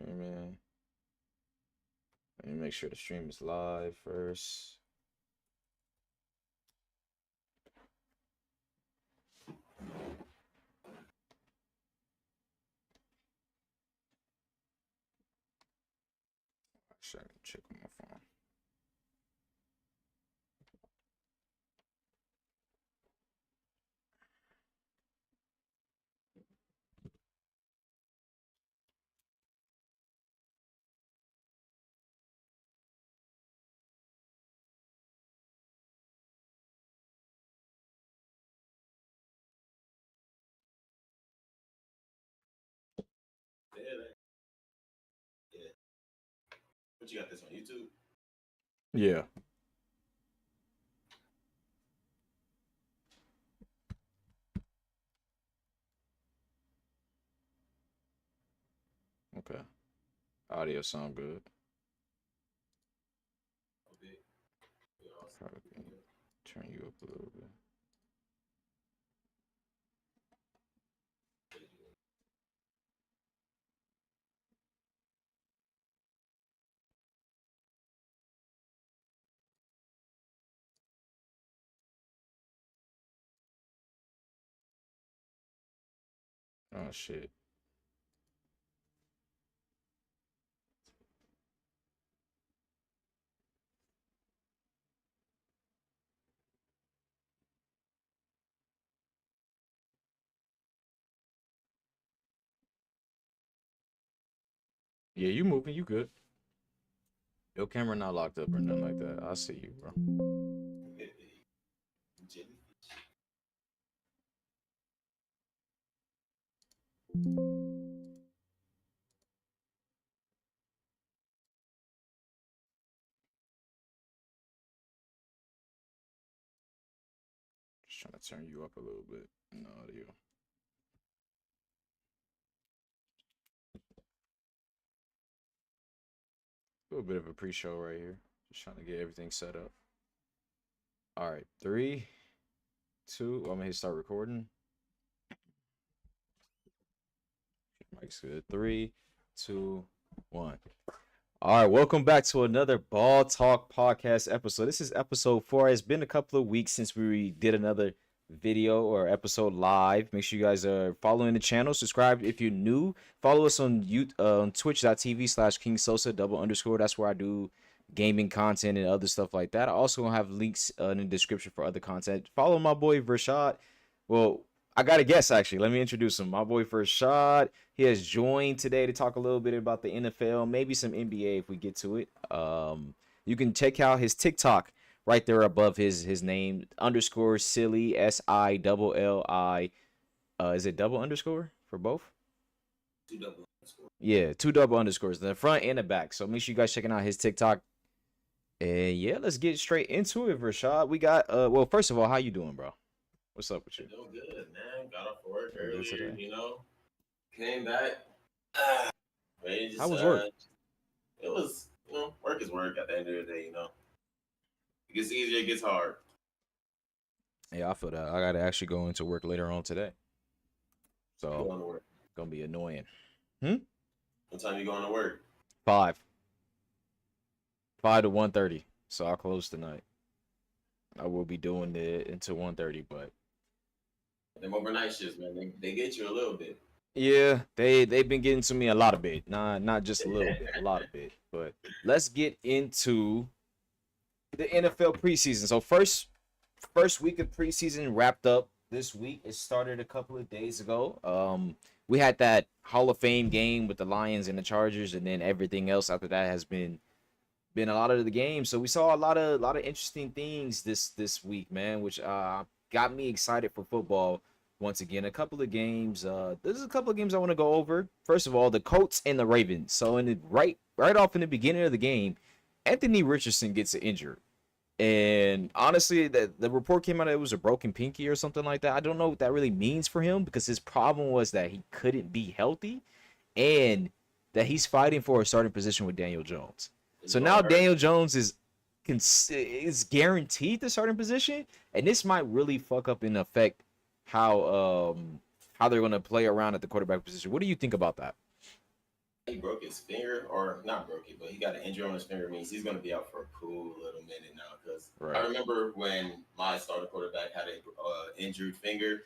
Streaming. Let me make sure the stream is live first. Actually, I can check on my phone. Yeah. But you got this on YouTube? Yeah. Okay. Audio sound good. Okay. Probably turn you up a little bit. Oh shit. Yeah, you moving, you good. Your camera not locked up or nothing like that. I see you, bro. Just trying to turn you up a little bit in the audio. A little bit of a pre-show right here. Just trying to get everything set up. All right, 3, 2. I'm gonna hit start recording. Mike's good. 3, 2, 1. All right, welcome back to another Ball Talk podcast episode. This is episode 4. It's been a couple of weeks since we did another video or episode live. Make sure you guys are following the channel. Subscribe if you're new. Follow us on on twitch.tv/King Sosa _. That's where I do gaming content and other stuff like that. I also have links in the description for other content. Follow my boy Vershad. Well, I got a guest actually. Let me introduce him. My boy Vershad. He has joined today to talk a little bit about the NFL, maybe some NBA if we get to it. You can check out his TikTok right there above his name _silly SILLI. Is it double underscore for both? 2 double underscore. Yeah, 2 double underscores, the front and the back. So make sure you guys checking out his TikTok. And yeah, let's get straight into it, Rashad. We got well, first of all, how you doing, bro? What's up with you? Doing good, man. Got off work Doing good earlier, today? Came back. Ready to How just, was work? it was, work is work at the end of the day, It gets easier, it gets hard. Yeah, I feel that. I gotta actually go into work later on today. So Going to work. gonna be annoying. What time you going to work? 5 to 1:30. So I'll close tonight. I will be doing it until 1:30, but Them overnight shifts, man, they get you a little bit. yeah, they've been getting to me a lot of bit. Not just a little bit, a lot of bit. But let's get into the NFL preseason. So first week of preseason wrapped up this week. It started a couple of days ago. We had that Hall of Fame game with the Lions and the Chargers, and then everything else after that has been a lot of the games. So we saw a lot of interesting things this week, man, which got me excited for football once again. A couple of games. There's a couple of games I want to go over. First of all, the Colts and the Ravens. So in the right off in the beginning of the game, Anthony Richardson gets injured. And honestly, the report came out that it was a broken pinky or something like that. I don't know what that really means for him because his problem was that he couldn't be healthy and that he's fighting for a starting position with Daniel Jones. So now Daniel Jones is guaranteed the starting position, and this might really fuck up and affect how they're going to play around at the quarterback position. What do you think about that? I broke his finger, or not broke it, but he got an injury on his finger. Means he's going to be out for a cool little minute now. Because I Right. remember when my starting quarterback had a injured finger,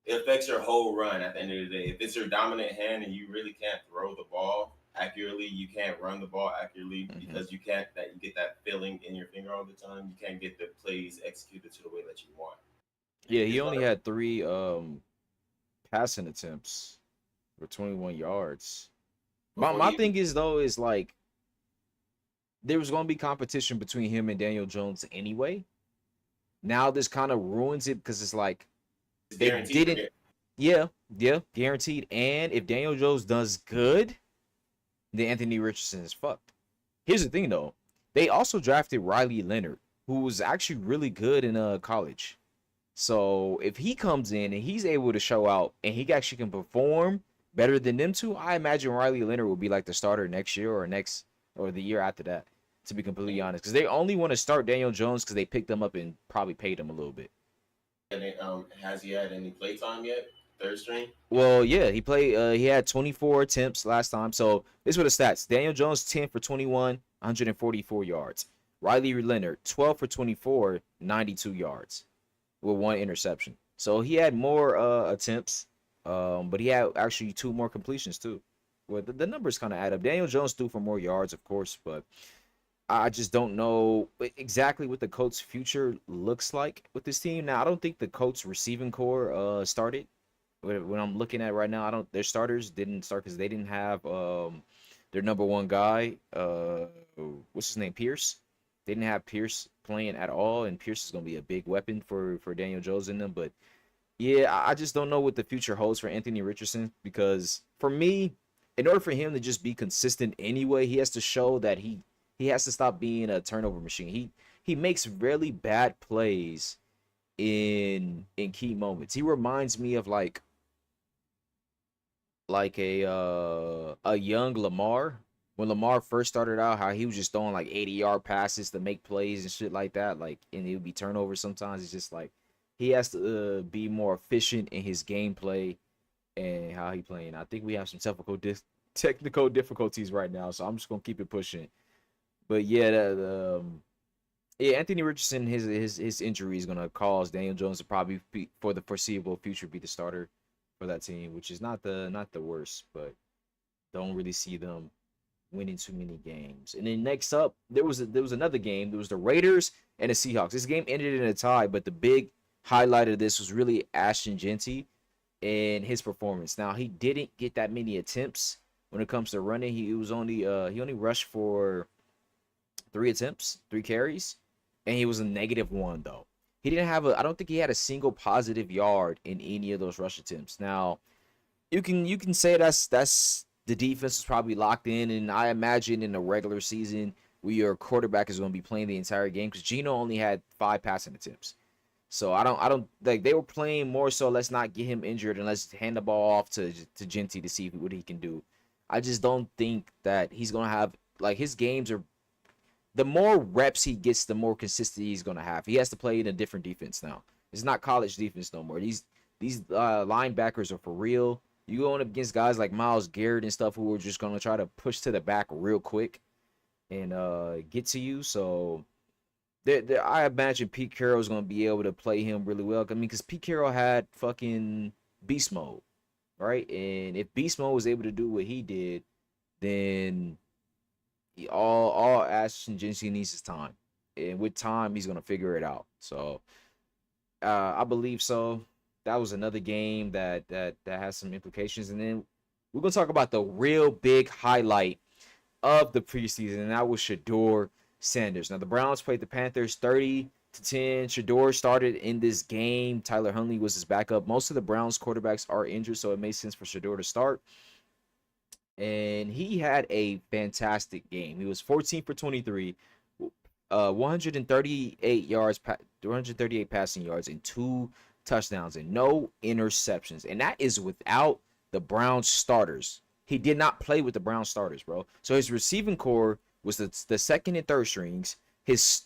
it affects your whole run at the end of the day. If it's your dominant hand and you really can't throw the ball accurately, you can't run the ball accurately Hmm. because you can't that you get that feeling in your finger all the time. You can't get the plays executed to the way that you want. Yeah, he It's only gonna had three passing attempts for 21 yards. My before my he thing is though is like there was going to be competition between him and Daniel Jones anyway. Now this kind of ruins it because it's like is they guaranteed for didn't. Yeah, yeah, guaranteed. And if Daniel Jones does good, then Anthony Richardson is fucked. Here's the thing though, they also drafted Riley Leonard, who was actually really good in college. So if he comes in and he's able to show out and he actually can perform better than them two, I imagine Riley Leonard will be like the starter next year or the year after that. To be completely honest, because they only want to start Daniel Jones because they picked him up and probably paid him a little bit. has he had any play time yet? Third string. Well, yeah, he played. He had 24 attempts last time. So this were the stats: Daniel Jones 10 for 21, 144 yards. Riley Leonard 12 for 24, 92 yards with one interception. So he had more attempts, but he had actually two more completions too. Well, the numbers kind of add up. Daniel Jones threw for more yards, of course, but I just don't know exactly what the Colts' future looks like with this team. Now, I don't think the Colts' receiving core started. When I'm looking at right now, I don't. Their starters didn't start because they didn't have their number one guy. What's his name? Pierce. They didn't have Pierce playing at all, and Pierce is going to be a big weapon for Daniel Jones in them. But yeah, I just don't know what the future holds for Anthony Richardson because for me, in order for him to just be consistent anyway, he has to show that he has to stop being a turnover machine. He makes really bad plays in key moments. He reminds me of like a young Lamar. When Lamar first started out, how he was just throwing like 80-yard passes to make plays and shit like that. Like, and it would be turnovers sometimes. It's just like he has to be more efficient in his gameplay and how he playing. I think we have some technical difficulties right now, so I'm just gonna keep it pushing. But yeah, yeah, Anthony Richardson, his injury is gonna cause Daniel Jones to probably be, for the foreseeable future, be the starter for that team, which is not the worst, but don't really see them winning too many games. And then next up, there was another game. There was the Raiders and the Seahawks. This game ended in a tie, but the big highlight of this was really Ashton Genty and his performance. Now he didn't get that many attempts when it comes to running. He only rushed for 3 attempts, 3 carries, and he was a -1 though. He didn't have a. I don't think he had a single positive yard in any of those rush attempts. Now you can say that's the defense is probably locked in, and I imagine in the regular season where your quarterback is going to be playing the entire game because Gino only had 5 passing attempts. So I don't like they were playing more so let's not get him injured and let's hand the ball off to Genty to see what he can do. I just don't think that he's gonna have like his games are the more reps he gets, the more consistency he's gonna have. He has to play in a different defense now. It's not college defense no more. These linebackers are for real. You going up against guys like Myles Garrett and stuff who are just gonna try to push to the back real quick and get to you. So I imagine Pete Carroll is gonna be able to play him really well. I mean, because Pete Carroll had fucking beast mode, right? And if beast mode was able to do what he did, then all Ashton Jincy needs is time, and with time, he's gonna figure it out. So I believe so. That was another game that has some implications, and then we're gonna talk about the real big highlight of the preseason, and that was Shador Sanders. Now the Browns played the Panthers 30-10. Shador started in this game. Tyler Huntley was his backup. Most of the Browns quarterbacks are injured, so it made sense for Shador to start and he had a fantastic game. He was 14 for 23, 138 yards, 138 passing yards, and 2 touchdowns, and no interceptions. And that is without the Browns starters. He did not play with the Browns starters, bro. So his receiving core was the second and third strings. His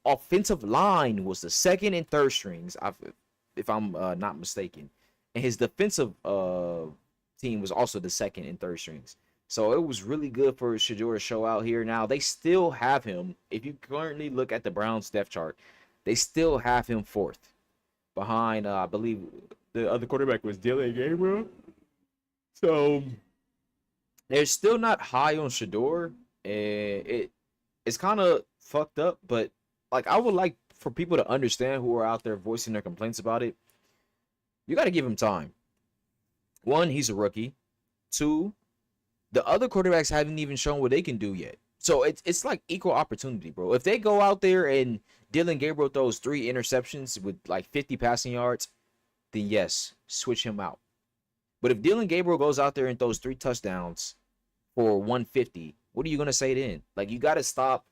offensive line was the second and third strings, if I'm not mistaken. And his defensive team was also the second and third strings. So it was really good for Shador to show out here. Now they still have him. If you currently look at the Browns depth chart, they still have him fourth behind. I believe the other quarterback was Dylan Gabriel. So they're still not high on Shador, and it's kind of fucked up. But like, I would like for people to understand who are out there voicing their complaints about it. You got to give him time. One, he's a rookie. Two, the other quarterbacks haven't even shown what they can do yet. So it's like equal opportunity, bro. If they go out there and Dylan Gabriel throws 3 interceptions with like 50 passing yards, then yes, switch him out. But if Dylan Gabriel goes out there and throws 3 touchdowns for 150, what are you gonna say then? Like, you gotta stop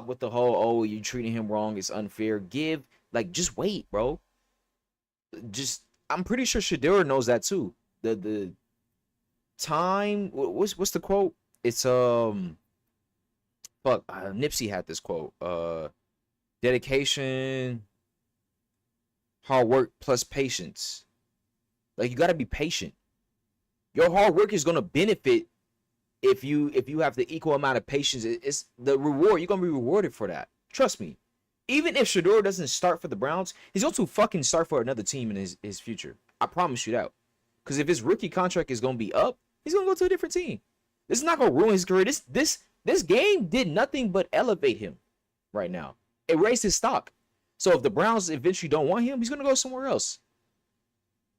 with the whole, oh, you're treating him wrong, it's unfair. Just wait, bro. I'm pretty sure Shador knows that too. The time, what's the quote? It's Nipsey had this quote. Dedication, hard work plus patience. Like, you gotta be patient. Your hard work is gonna benefit if you have the equal amount of patience. It's the reward. You're gonna be rewarded for that. Trust me. Even if Shador doesn't start for the Browns, he's going to fucking start for another team in his future. I promise you that. Because if his rookie contract is going to be up, he's going to go to a different team. This is not going to ruin his career. This game did nothing but elevate him right now. It raised his stock. So if the Browns eventually don't want him, he's going to go somewhere else.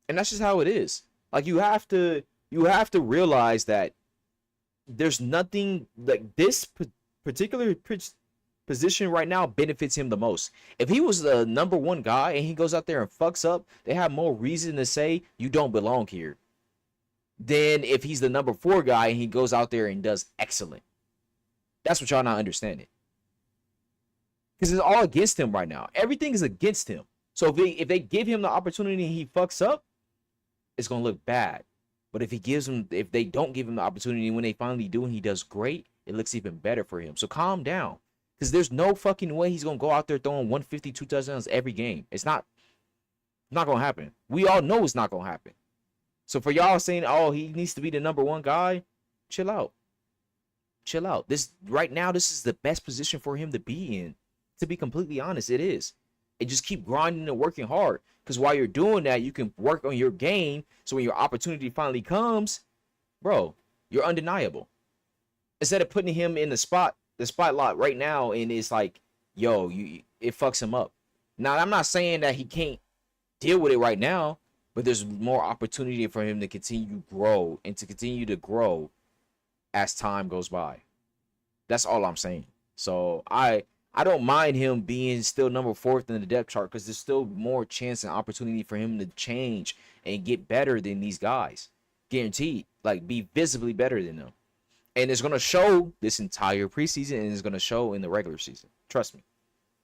And that's just how it is. Like, you have to realize that there's nothing like this particular position right now benefits him the most. If he was the number 1 guy and he goes out there and fucks up, they have more reason to say you don't belong here than if he's the number 4 guy and he goes out there and does excellent. That's what y'all not understanding. Because it's all against him right now. Everything is against him. So if they give him the opportunity and he fucks up, it's gonna look bad. But if they don't give him the opportunity, when they finally do and he does great, it looks even better for him. So calm down. Because there's no fucking way he's going to go out there throwing 152 touchdowns every game. It's not going to happen. We all know it's not going to happen. So for y'all saying, oh, he needs to be the number 1 guy, chill out. Chill out. Right now, this is the best position for him to be in. To be completely honest, it is. And just keep grinding and working hard. Because while you're doing that, you can work on your game. So when your opportunity finally comes, bro, you're undeniable. Instead of putting him in the spotlight right now, and it's like, yo, it fucks him up. Now, I'm not saying that he can't deal with it right now, but there's more opportunity for him to continue to grow as time goes by. That's all I'm saying. So I don't mind him being still number 4th in the depth chart, because there's still more chance and opportunity for him to change and get better than these guys. Guaranteed. Like, be visibly better than them. And it's going to show this entire preseason, and it's going to show in the regular season. Trust me.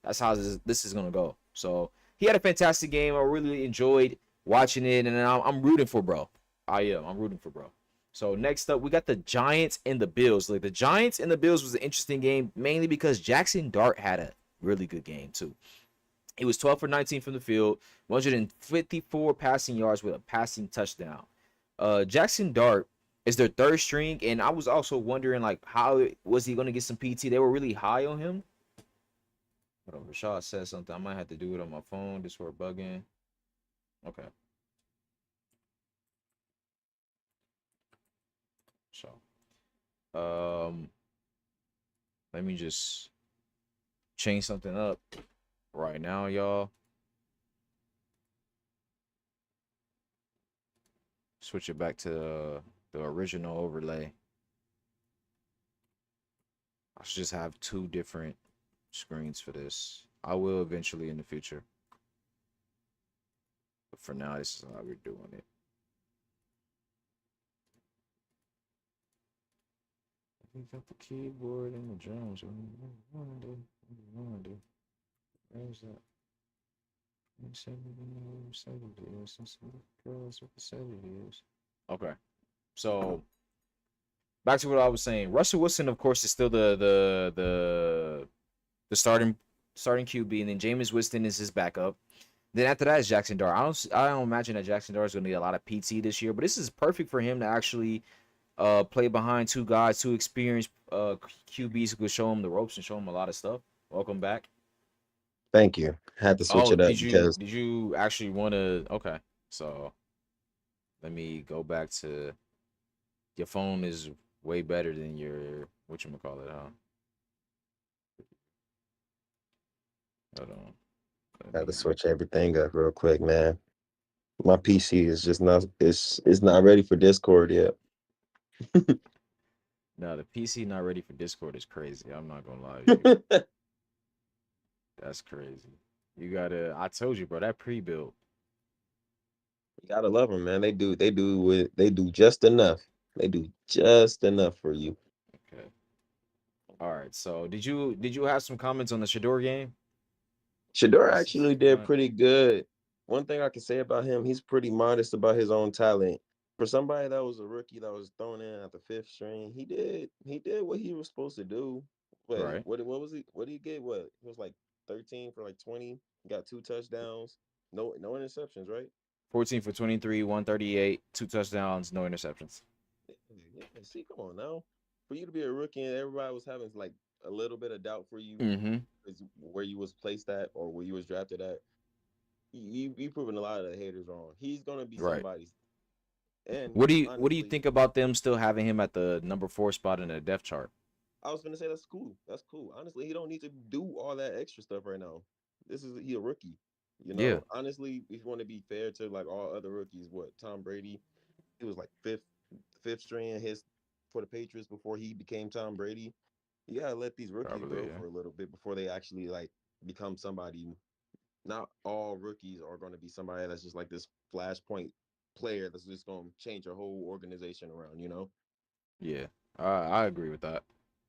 That's how this is going to go. So, he had a fantastic game. I really enjoyed watching it, and I'm rooting for bro. I am. I'm rooting for bro. So, next up, we got the Giants and the Bills. Like, the Giants and the Bills was an interesting game, mainly because Jackson Dart had a really good game, too. He was 12 for 19 from the field, 154 passing yards with a passing touchdown. Jackson Dart is their 3rd string, and I was also wondering, like, how was he going to get some PT? They were really high on him. Hold on, Rashad said something. I might have to do it on my phone. This were bugging. Okay. So, let me just change something up right now, y'all. Switch it back to the original overlay. I should just have 2 different screens for this. I will eventually in the future. But for now, this is how we're doing it. We got the keyboard and the drums. What do you want to do? Where's that? Okay. So back to what I was saying. Russell Wilson, of course, is still the starting QB, and then Jameis Winston is his backup. Then after that is Jackson Dart. I don't imagine that Jackson Dart is going to get a lot of PT this year, but this is perfect for him to actually Play behind two guys, two experienced QBs who could show him the ropes and show him a lot of stuff. Welcome back. Thank you. Had to switch Oh, it up did you because did you actually want to? Okay, so let me go back to your phone is way better than your whatchamacallit, huh? Hold on. Let had to me. switch everything up real quick, man. My PC is just not it's not ready for Discord yet. No, the PC not ready for Discord is crazy. I'm not gonna lie to you. You That's crazy. You gotta. I told you, bro. That pre-built. gotta love them, man. They do just enough. They do just enough for you. Okay. All right. So did you have some comments on the Shador game? Shador This is actually did fun. pretty good. One thing I can say about him, he's pretty modest about his own talent. For somebody that was a rookie that was thrown in at the fifth string, he did what he was supposed to do. Right. What was he? What did he get? What it was like 13 for like 20. Got 2 touchdowns, no interceptions, right? 14 for 23, 138, 2 touchdowns, no interceptions. Yeah, see, come on now. For you to be a rookie and everybody was having like a little bit of doubt for you, Mm-hmm. is where you was placed at or where you was drafted at. You proving a lot of the haters wrong. He's gonna be Right. somebody's. And What do you honestly, think about them still having him at the number 4 spot in the depth chart? I was gonna say that's cool. That's cool. Honestly, he don't need to do all that extra stuff right now. He a rookie. Yeah. Honestly, if you want to be fair to like all other rookies, what Tom Brady, he was like fifth string his for the Patriots before he became Tom Brady. You gotta let these rookies Probably, grow yeah. for a little bit before they actually like become somebody. Not all rookies are going to be somebody that's just like this flashpoint player that's just going to change your whole organization around. Yeah. I agree with that.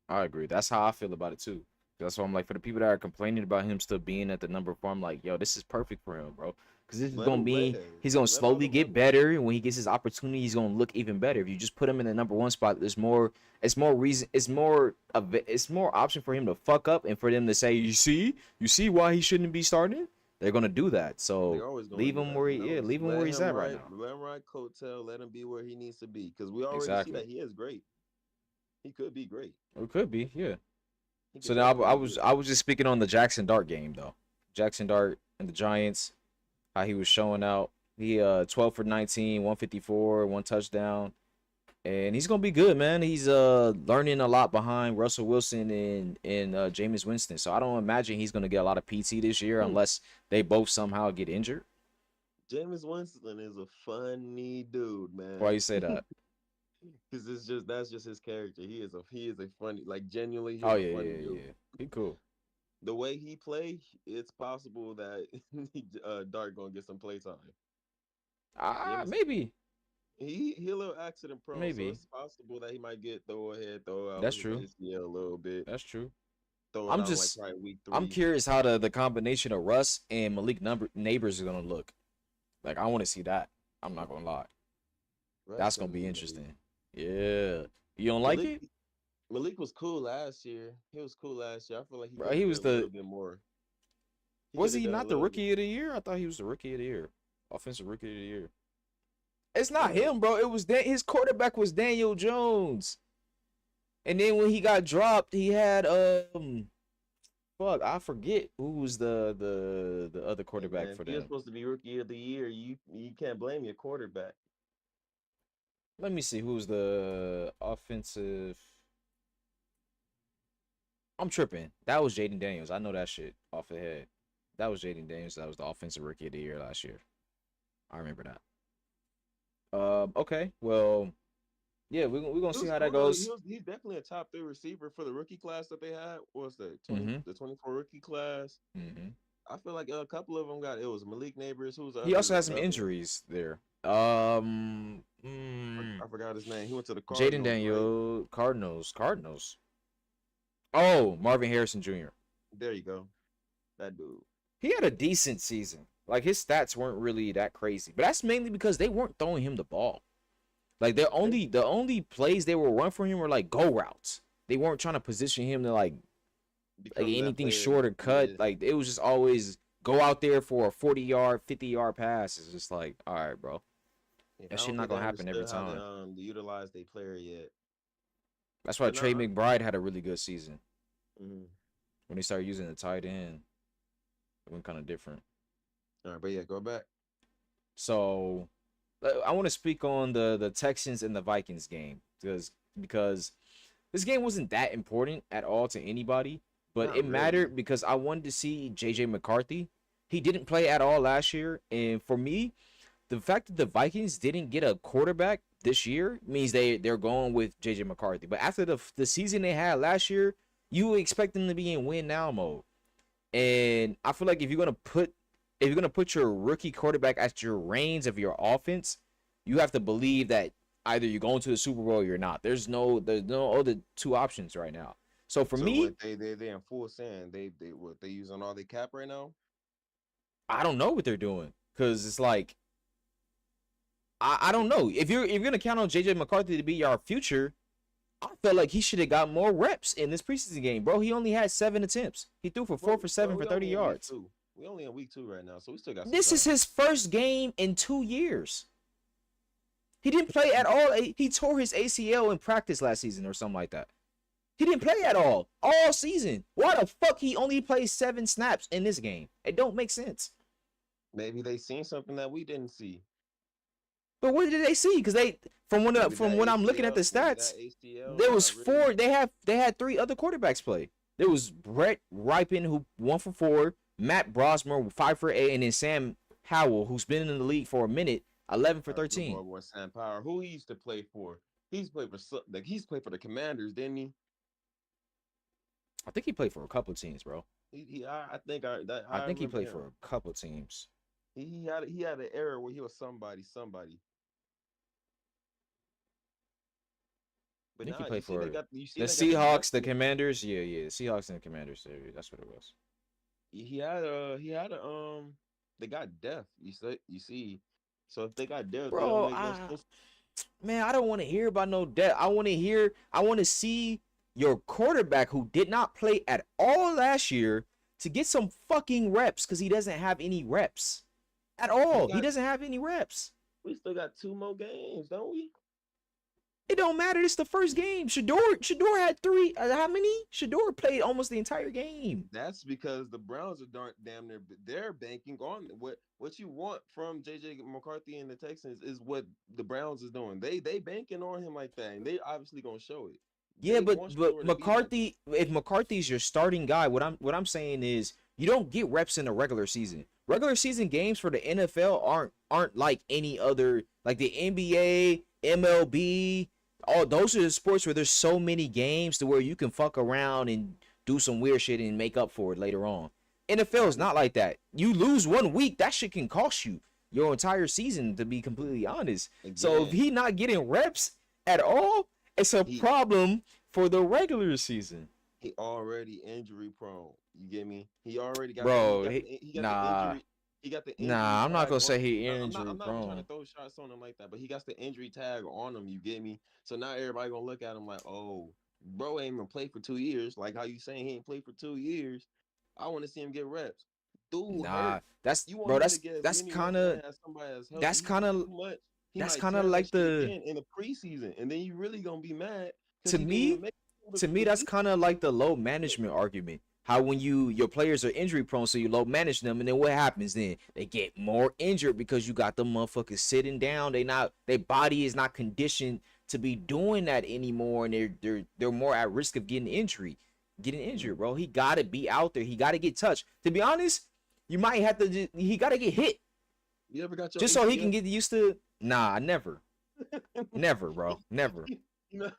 I agree. That's how I feel about it too. That's why I'm like, for the people that are complaining about him still being at the number 4, I'm like, yo, this is perfect for him, bro. Because this is Let gonna him be play. he's gonna Let all slowly them get other. better, and when he gets his opportunity, he's gonna look even better. If you just put him in the number 1 spot, there's more. It's more reason. It's more option for him to fuck up, and for them to say, you see why he shouldn't be starting. They're gonna do that. They're So always going to leave do him that. where leave him where he's at right now. Let him ride coattail. Let him be where he needs to be because we already see Exactly. that he is great. He could be great. It could be, yeah. He So could now definitely I be was great. I was just speaking on the Jackson Dart game though. Jackson Dart and the Giants, how he was showing out. He 12 for 19, 154, 1 touchdown. And he's gonna be good, man. He's learning a lot behind Russell Wilson and Jameis Winston. So I don't imagine he's gonna get a lot of PT this year Hmm. unless they both somehow get injured. Jameis Winston is a funny dude, Why man. you say that? Because that's just his character. He is a funny, like genuinely, Oh he's a yeah, funny yeah, dude. yeah. He cool. The way he play, it's possible that Dart gonna get some play time. James, Maybe, he a little accident prone, so maybe. it's possible that he might get throw ahead, throw out That's his true. ACL a little bit, That's true. throw it I'm out like just probably week I'm 3. curious how the combination of Russ and Neighbors is gonna look. Like I want to see that. I'm not gonna lie. Russ That's gonna and be Malik. interesting. Yeah. You don't like Malik it? Malik was cool last year. He was cool last year. I feel like he Bro, could he have did was a the little bit more. He was could have he done a not the little bit. rookie of the year? I thought he was the rookie of the year. Offensive rookie of the year. It's I not don't know. him, bro. It was his quarterback was Daniel Jones. And then when he got dropped, he had fuck, I forget who was the other Hey quarterback man, for if you're them. supposed to be rookie of the year, you can't blame your quarterback. Let me see who's the offensive. I'm tripping. That was Jaden Daniels. I know that shit off the head. That was Jaden Daniels. That was the offensive rookie of the year last year. I remember that. Okay. Well, yeah, we're gonna It see was how that cool though. goes. He's definitely a top 3 receiver for the rookie class that they had. What's the Mm-hmm. 24 rookie class? Mm-hmm. I feel like a couple of them got it was Malik Neighbors. Who was He also has the some other one? injuries there. I forgot his name. He went to the Jaden Cardinals, right? Daniel, Cardinals. Oh, Marvin Harrison Jr. There you go. That dude. He had a decent season. Like his stats weren't really that crazy, but that's mainly because they weren't throwing him the ball. Like They the only plays they were run for him were like go routes. They weren't trying to position him to like become that anything player. short or cut. Yeah. Like it was just always go out there for a 40-yard, 50-yard pass. It's just like, all right, bro. Yeah, That I shit don't not think they gonna happen every understood how time. to utilize their player yet. That's why But Trey no, McBride had a really good season. mm-hmm. When he started using the tight end, it went kind of different. All right, but yeah, go back. So I want to speak on the Texans and the Vikings game because this game wasn't that important at all to anybody, but Not it really. mattered because I wanted to see JJ McCarthy. He didn't play at all last year, and for me, the fact that the Vikings didn't get a quarterback this year means they're going with JJ McCarthy. But after the season they had last year, you would expect them to be in win now mode. And I feel like if you're gonna put your rookie quarterback at your reins of your offense, you have to believe that either you're going to the Super Bowl or you're not. There's no other two options right now. So for So me, what they in full sand. They what they using all their cap right now? I don't know what they're doing because it's like I don't know if you're gonna count on JJ McCarthy to be your future. I felt like he should have got more reps in this preseason game, bro. He only had 7 attempts. He threw for 4 for 7 for We 30 only in week yards. 2. We only in week 2 right now, so we still got some This is time. his first game in 2 years. He didn't play at all. He tore his ACL in practice last season or something like that. He didn't play at all season. Why the fuck he only played 7 snaps in this game? It don't make sense. Maybe they seen something that we didn't see. But what did they see? Because from when I'm looking at the maybe stats, that ACL there was not really. 4. They had 3 other quarterbacks play. There was Brett Ripon who 1 for 4, Matt Brosmer 5 for 8, and then Sam Howell who's been in the league for a minute 11 for 13. Boy, Sam Power, who he used to play for. He's played for the Commanders, didn't he? I think he played for a couple teams, bro. I think I think he remember played him. for a couple teams. He had an era where he was somebody. I But think he now played for the the Seahawks, the Commanders. Yeah, the Seahawks and the Commanders. That's what it was. He had they got depth. You see. So if they got depth, they don't Bro, make no sense. man, I don't want to hear about no depth. I want to see your quarterback who did not play at all last year to get some fucking reps because he doesn't have any reps at all. He doesn't have any reps. We still got 2 more games, don't we? It don't matter. It's the first game. Shador had 3. How many? Shador played almost the entire game. That's because the Browns are damn near. They're banking on what you want from JJ McCarthy and the Texans is what the Browns is doing. They banking on him like that, and they obviously gonna show it. Yeah, but McCarthy, if McCarthy's your starting guy, what I'm saying is you don't get reps in the regular season. Regular season games for the NFL aren't like any other, like the NBA, MLB. All those are the sports where there's so many games to where you can fuck around and do some weird shit and make up for it later on. NFL is not like that. You lose 1 week, that shit can cost you your entire season, to be completely honest. Again. So if he not getting reps at all, it's a problem for the regular season. He already injury prone. You get me? He already got. Bro, the injury. He got the injury. Nah, I'm not gonna say he injury prone. I'm not trying to throw shots on him like that, but he got the injury tag on him. You get me? So now everybody gonna look at him like, oh, bro ain't even played for 2 years. Like how you saying he ain't played for 2 years? I want to see him get reps. Dude, hurt. That's kind of like the in the preseason, and then you really gonna be mad. To me, that's kind of like the low management argument. How when your players are injury prone, so you low manage them, and then what happens then? They get more injured because you got the motherfuckers sitting down. Their body is not conditioned to be doing that anymore, and they're more at risk of getting injured, bro. He gotta be out there. He gotta get touched. To be honest, you might have to. He gotta get hit. You ever got your just ACL? So he can get used to. Nah, never, never, bro, never. Never.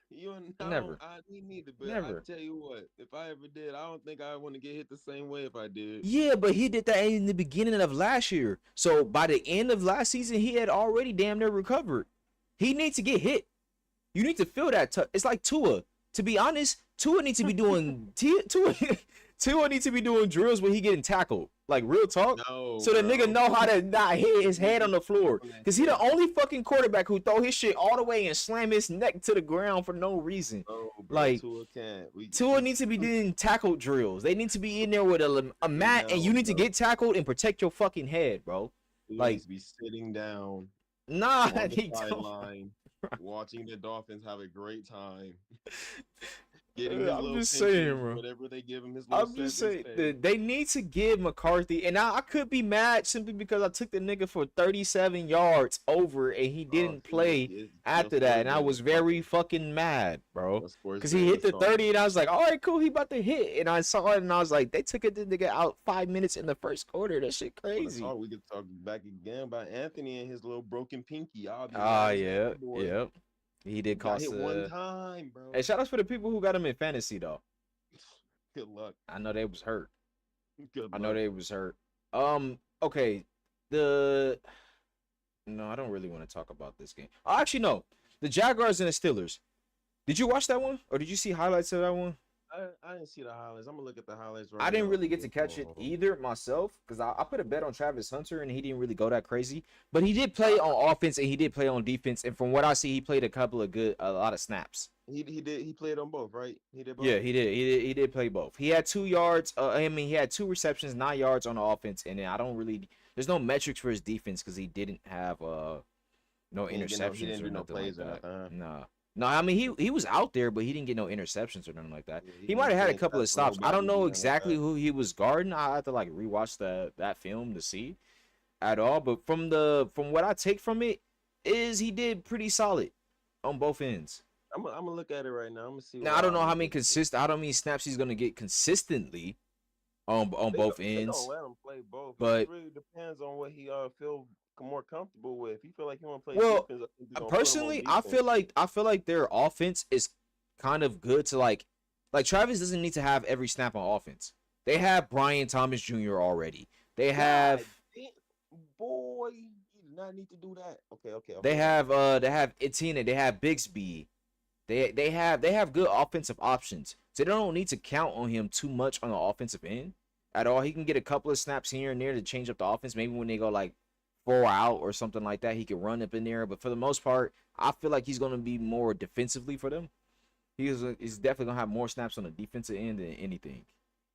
I neither, but never. I tell you what, if I ever did, I don't think I want to get hit the same way if I did. Yeah, but he did that in the beginning of last year. So by the end of last season, he had already damn near recovered. He needs to get hit. You need to feel that. It's like Tua. To be honest, Tua needs to be doing Tua needs to be doing drills when he getting tackled. Like real talk. No, so the nigga know how to not hit his head on the floor. Cause he the only fucking quarterback who throw his shit all the way and slam his neck to the ground for no reason. Oh, bro, like Tua can't. Tua needs to be doing tackle drills. They need to be in there with a mat, and you need to get tackled and protect your fucking head, bro. Tua needs to be sitting down Nah, on the he don't. sideline, watching the Dolphins have a great time, getting his I'm little just saying, pensions, bro. whatever they give him, his little I'm just severance saying pay. they need to give McCarthy, and I could be mad simply because I took the nigga for 37 yards over, and he Oh, didn't see, play your after that, sports and I brain was is very talking. fucking mad, bro. Your sports Cause he brain hit is the 30, talking. and I was like, all right, cool, he about to hit, and I saw it, and I was like, they took it, the nigga out 5 minutes in the first quarter. That shit Want to crazy. talk? We could talk back again about Anthony and his little broken pinky. I'll be Ah, mad as hell, yeah, boy. yeah. He did Got cost hit one time, Hey, bro. shout outs for the people who got him in fantasy though. Good luck. I know they was hurt. Good I know luck. they was hurt. Okay. The No, I don't really want to talk about this game. Oh, actually, no. The Jaguars and the Steelers. Did you watch that one, or did you see highlights of that one? I didn't see the highlights. I'm gonna look at the highlights I right didn't now. really See get to what's catch going it on. either myself because I put a bet on Travis Hunter and he didn't really go that crazy. But he did play on offense and he did play on defense. And from what I see, he played a lot of snaps. He played on both, right? He did both. Yeah, he did. He did play both. He had 2 yards. He had 2 receptions, 9 yards on the offense, and then I don't really. There's no metrics for his defense because he didn't have no He interceptions didn't or do no nothing like plays or that. nothing. Huh? Nah. No, I mean he was out there, but he didn't get no interceptions or nothing like that. Yeah, He might have had a ain't couple of tackle stops. I don't nobody, know nothing like exactly that. who he was guarding. I have to like rewatch that film to see at all. But from what I take from it is he did pretty solid on both ends. I'm gonna look at it right now. I'm gonna see Now what I don't know I'm how gonna many get. I don't mean snaps he's gonna get consistently on both They gonna ends. let him play both. It just But really depends on what he feel more comfortable with. If he feel like he want to play well, defense, I think they're gonna put him on personally, defense. I feel like their offense is kind of good to like Travis doesn't need to have every snap on offense. They have Brian Thomas Jr. already. They have God damn, boy, you do not need to do that. Okay, they hold on. have Etienne, they have Bixby. They have good offensive options. So they don't need to count on him too much on the offensive end at all. He can get a couple of snaps here and there to change up the offense. Maybe when they go like 4 out or something like that, he can run up in there. But for the most part, I feel like he's gonna be more defensively for them. He's definitely gonna have more snaps on the defensive end than anything.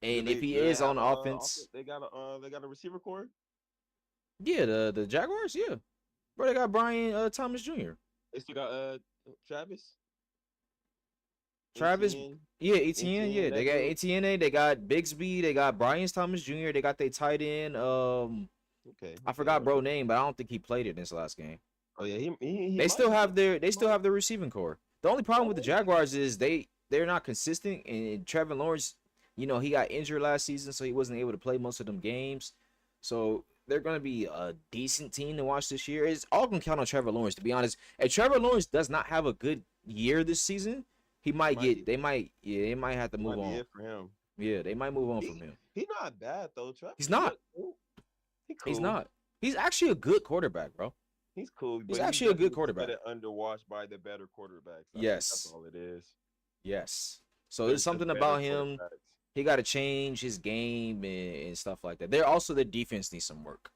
And if he Do they is on have the offense, they got a receiver core? yeah, the Jaguars, yeah, bro, they got Brian Thomas Jr. They still got Travis, Travis, Etienne, yeah, Etienne, yeah, that they got dude. Etienne, they got Bixby, they got Brian Thomas Jr., they got their tight end. I forgot bro name, but I don't think he played it in this last game. Oh yeah, he They might still be. have their Might. receiving core. The only problem with the Oh, Jaguars is they're not consistent, and Trevor Lawrence, he got injured last season, so he wasn't able to play most of them games. So they're gonna be a decent team to watch this year. It's all gonna count on Trevor Lawrence, to be honest. If Trevor Lawrence does not have a good year this season, he might might be, get they might have to move might be on. it for him. Yeah, they might move on from him. He not bad though. Travis, He's not. He cool. He's not. He's actually a good quarterback, bro. He's cool. He's But actually a good definitely quarterback. Get underwatched by the better quarterbacks. I think Yes. that's all it is. Yes. So The there's something better about him. quarterbacks. He got to change his game and stuff like that. They're also their defense needs some work.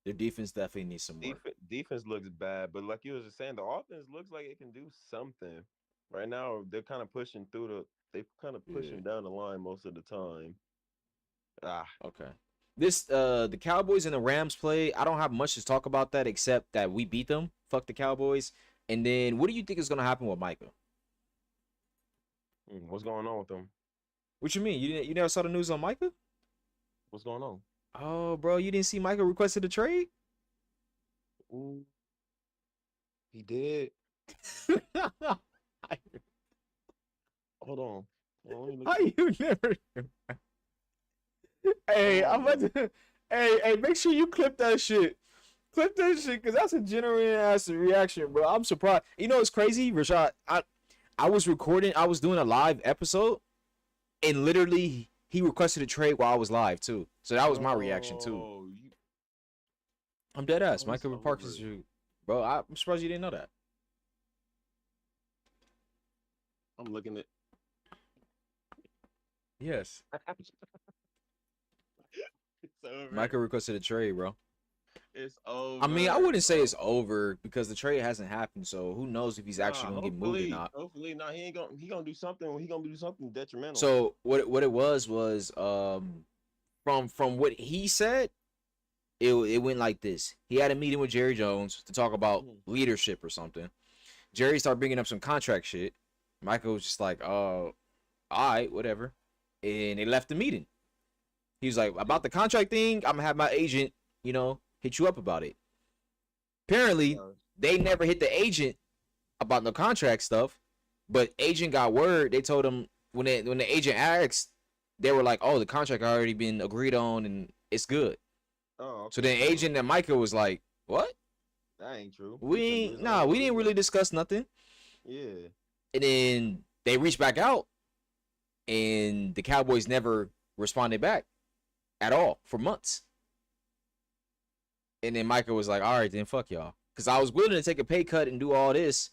Their defense definitely needs some work. Defense looks bad, but like you was just saying, the offense looks like it can do something. Right now, they're kind of pushing they're kind of pushing down the line most of the time. Okay. The Cowboys and the Rams play. I don't have much to talk about that except that we beat them. Fuck the Cowboys. And then what do you think is gonna happen with Micah? What's going on with them? What you mean? You never saw the news on Micah? What's going on? Oh, bro, you didn't see Micah requested a trade? Ooh, he did. Hold on. Let me look. How you never? Hey, I'm about to. Hey, make sure you clip that shit. Clip that shit, cause that's a genuine ass reaction, bro. I'm surprised. You know what's crazy, Rashad? I was recording. I was doing a live episode, and literally he requested a trade while I was live too. So that was my reaction too. I'm dead ass. Micah Parkers, bro. I'm surprised you didn't know that. I'm looking at. Yes. It's over. Micah requested a trade, bro. It's over. I mean, I wouldn't say it's over because the trade hasn't happened. So who knows if he's actually gonna get moved or hopefully, not. Hopefully, not. He gonna do something. He gonna do something detrimental. So what it was from what he said, it went like this. He had a meeting with Jerry Jones to talk about Mhm. leadership or something. Jerry started bringing up some contract shit. Michael was just like, all right, whatever. And they left the meeting. He was like, about the contract thing, I'm gonna have my agent, hit you up about it. Apparently, Uh, they never hit the agent about the contract stuff, but agent got word. They told him when the agent asked, they were like, "Oh, the contract already been agreed on and it's good." oh, So okay. then agent and Michael was like, "What? That ain't true. We Because ain't it's nah, already we didn't agreed really on. discuss nothing." Yeah. And then they reached back out, and the Cowboys never responded back at all for months. And then Michael was like, "All right, then fuck y'all," because I was willing to take a pay cut and do all this,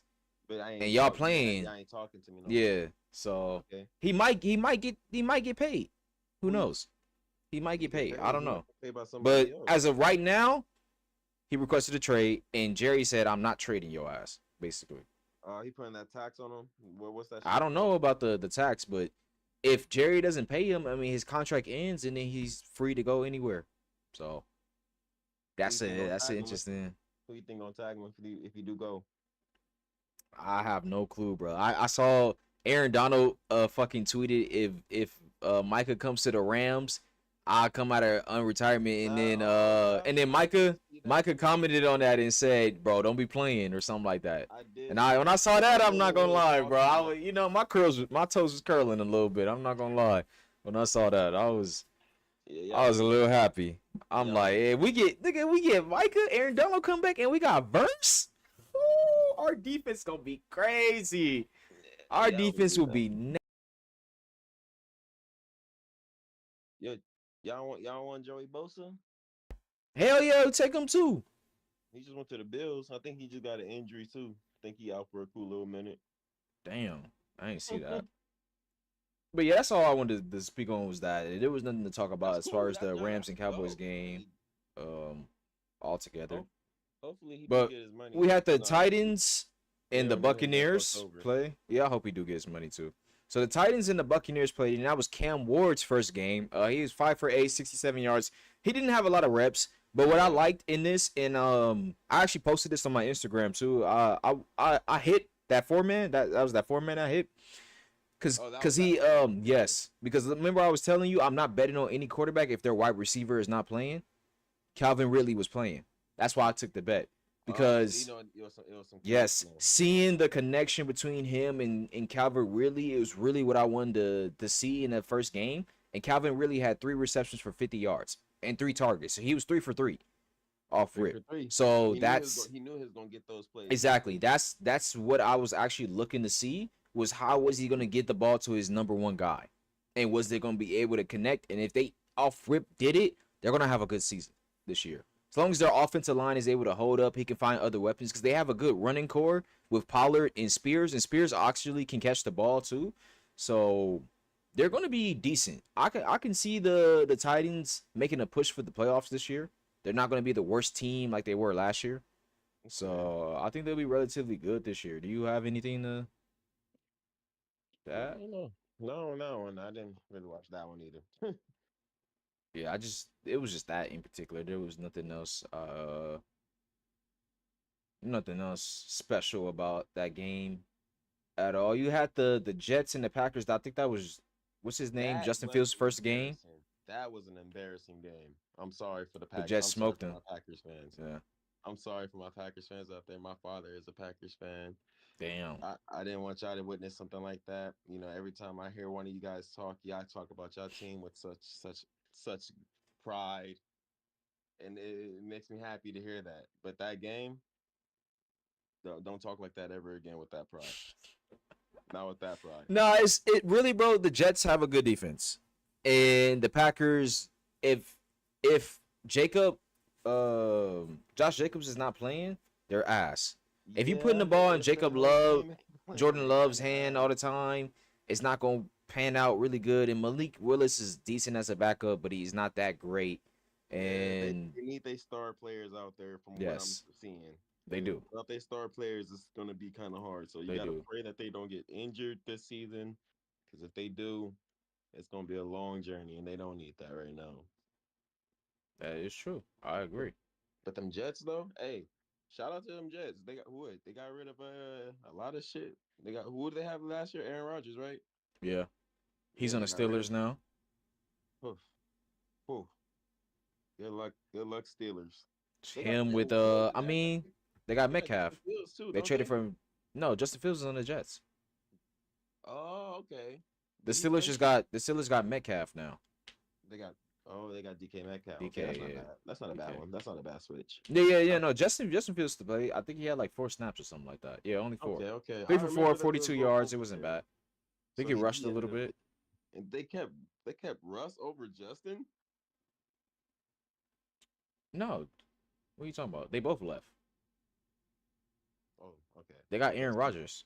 But I and ain't y'all talking. playing. Y'all ain't talking to me no more. Yeah, so Okay. he might get paid. Who Who you- knows? He might He get get paid. I paid. don't He might know. get paid by somebody But else. as of right now, he requested a trade, and Jerry said, "I'm not trading your ass." Basically, He putting that tax on him. What's that I shit don't called? know about the tax, but if Jerry doesn't pay him, I mean, his contract ends, and then he's free to go anywhere. So Who you that's think it. gonna That's tag him? interesting. Who you think gonna tag him if you do go? I have no clue, bro. I saw Aaron Donald fucking tweeted if Micah comes to the Rams, I'll come out of unretirement, and then Yeah, I Micah did see that Micah too. commented on that and said, "Bro, don't be playing" or something like that. I did And see when I that. saw I that, I'm wonder not what gonna they lie, bro. talking about. My toes was curling a little bit. I'm not gonna lie. When I saw that, Yeah, I was a little happy. I'm y'all like, was hey, we get Micah, Aaron Donald come back, and we got Verse. Ooh, our defense gonna be crazy. Our y'all was defense do will that. be Yo, y'all want Joey Bosa? hell yeah, take them too. He just went to the Bills. I think he just got an injury too. I think he out for a cool little minute. Damn, I ain't see that. But yeah, that's all I wanted to speak on was that there was nothing to talk about That's as far cool. as the Rams That's and Cowboys dope. game, Hey, um, altogether. hope, hopefully he do But get his money. we had the No, Titans they and the are getting getting fucked Buccaneers over. play. Yeah, I hope he do get his money too. So the Titans and the Buccaneers played, and that was Cam Ward's first game. He was 5 for 8, 67 yards. He didn't have a lot of reps, but what I Yeah. liked in this, and I actually posted this on my Instagram too. I hit that 4-man. That was that 4-man I hit. Cause, Oh, that cause was that he 4-man. Okay. yes, because remember I was telling you I'm not betting on any quarterback if their wide receiver is not playing. Calvin Ridley was playing. That's why I took the bet So because it was some cap yes, flow. seeing the connection between him and Calvin Ridley is really what I wanted to see in the first game. And Calvin Ridley had 3 receptions for 50 yards and 3 targets. So he was 3 for 3 off Three rip. for three. So He knew he was gonna get those plays. exactly that's what I was actually looking to see was how was he gonna get the ball to his number one guy, and was they gonna be able to connect? And if they off rip did it, they're gonna have a good season this year. As long as their offensive line is able to hold up, he can find other weapons because they have a good running core with Pollard and Spears actually can catch the ball too. So they're going to be decent. I can see the Titans making a push for the playoffs this year. They're not going to be the worst team like they were last year. Okay. So I think they'll be relatively good this year. Do you have anything to that? No, no, no, and I didn't really watch that one either. Yeah, it was just that in particular. There was nothing else special about that game at all. You had the Jets and the Packers. I think that was what's his name? That Justin was Fields' first game. embarrassing. That was an embarrassing game. I'm sorry for the The pack. Jets I'm sorry smoked for them. my Packers fans. Yeah. I'm sorry for my Packers fans out there. My father is a Packers fan. Damn. I didn't want y'all to witness something like that. Every time I hear one of you guys talk, y'all talk about your team with such pride, and it makes me happy to hear that. But that game, don't talk like that ever again with that pride. Not with that pride. No, it really, bro. The Jets have a good defense, and the Packers. If Jacob, Josh Jacobs is not playing, they're ass. If you putting Yeah, the ball in if the Jacob whole Love, team ain't playing, Jordan they Love's kind of hand all ass. the time, it's not gonna pan out really good. And Malik Willis is decent as a backup, but he's not that great. Yeah, And they need they star players out there from what I'm yes, seeing. they do. Without they star players, it's gonna be kind of hard. So you They gotta do. pray that they don't get injured this season, because if they do, it's gonna be a long journey, and they don't need that right now. That is true. I But agree. but them Jets though, hey, shout out to them Jets. They got what? They got rid of a lot of shit. They got who did they have last year? Aaron Rodgers, right? Yeah. He's Yeah, on the they got rid of Steelers now. poof, poof. Good luck, Steelers. It's They got him with what was it? I mean, they got They got Justin Metcalf. Fields too, They don't traded they? for him. No, Justin Fields is on the Jets. Oh, okay. The Did he Steelers play just for? got the Steelers got Metcalf now. They got they got DK Metcalf. Okay, DK, that's not yeah. bad. That's not a bad DK. one. That's not a bad switch. Yeah. Uh, No, Justin Fields to play. I think he had like 4 snaps or something like that. Yeah, only 4. okay. Three I for four, remember that they 42 was going yards. It over wasn't there. bad. I think So he rushed he a ended little up bit. and they kept Russ over Justin. No, what are you talking about? They both left. Oh, okay. They got Okay. Aaron Rodgers.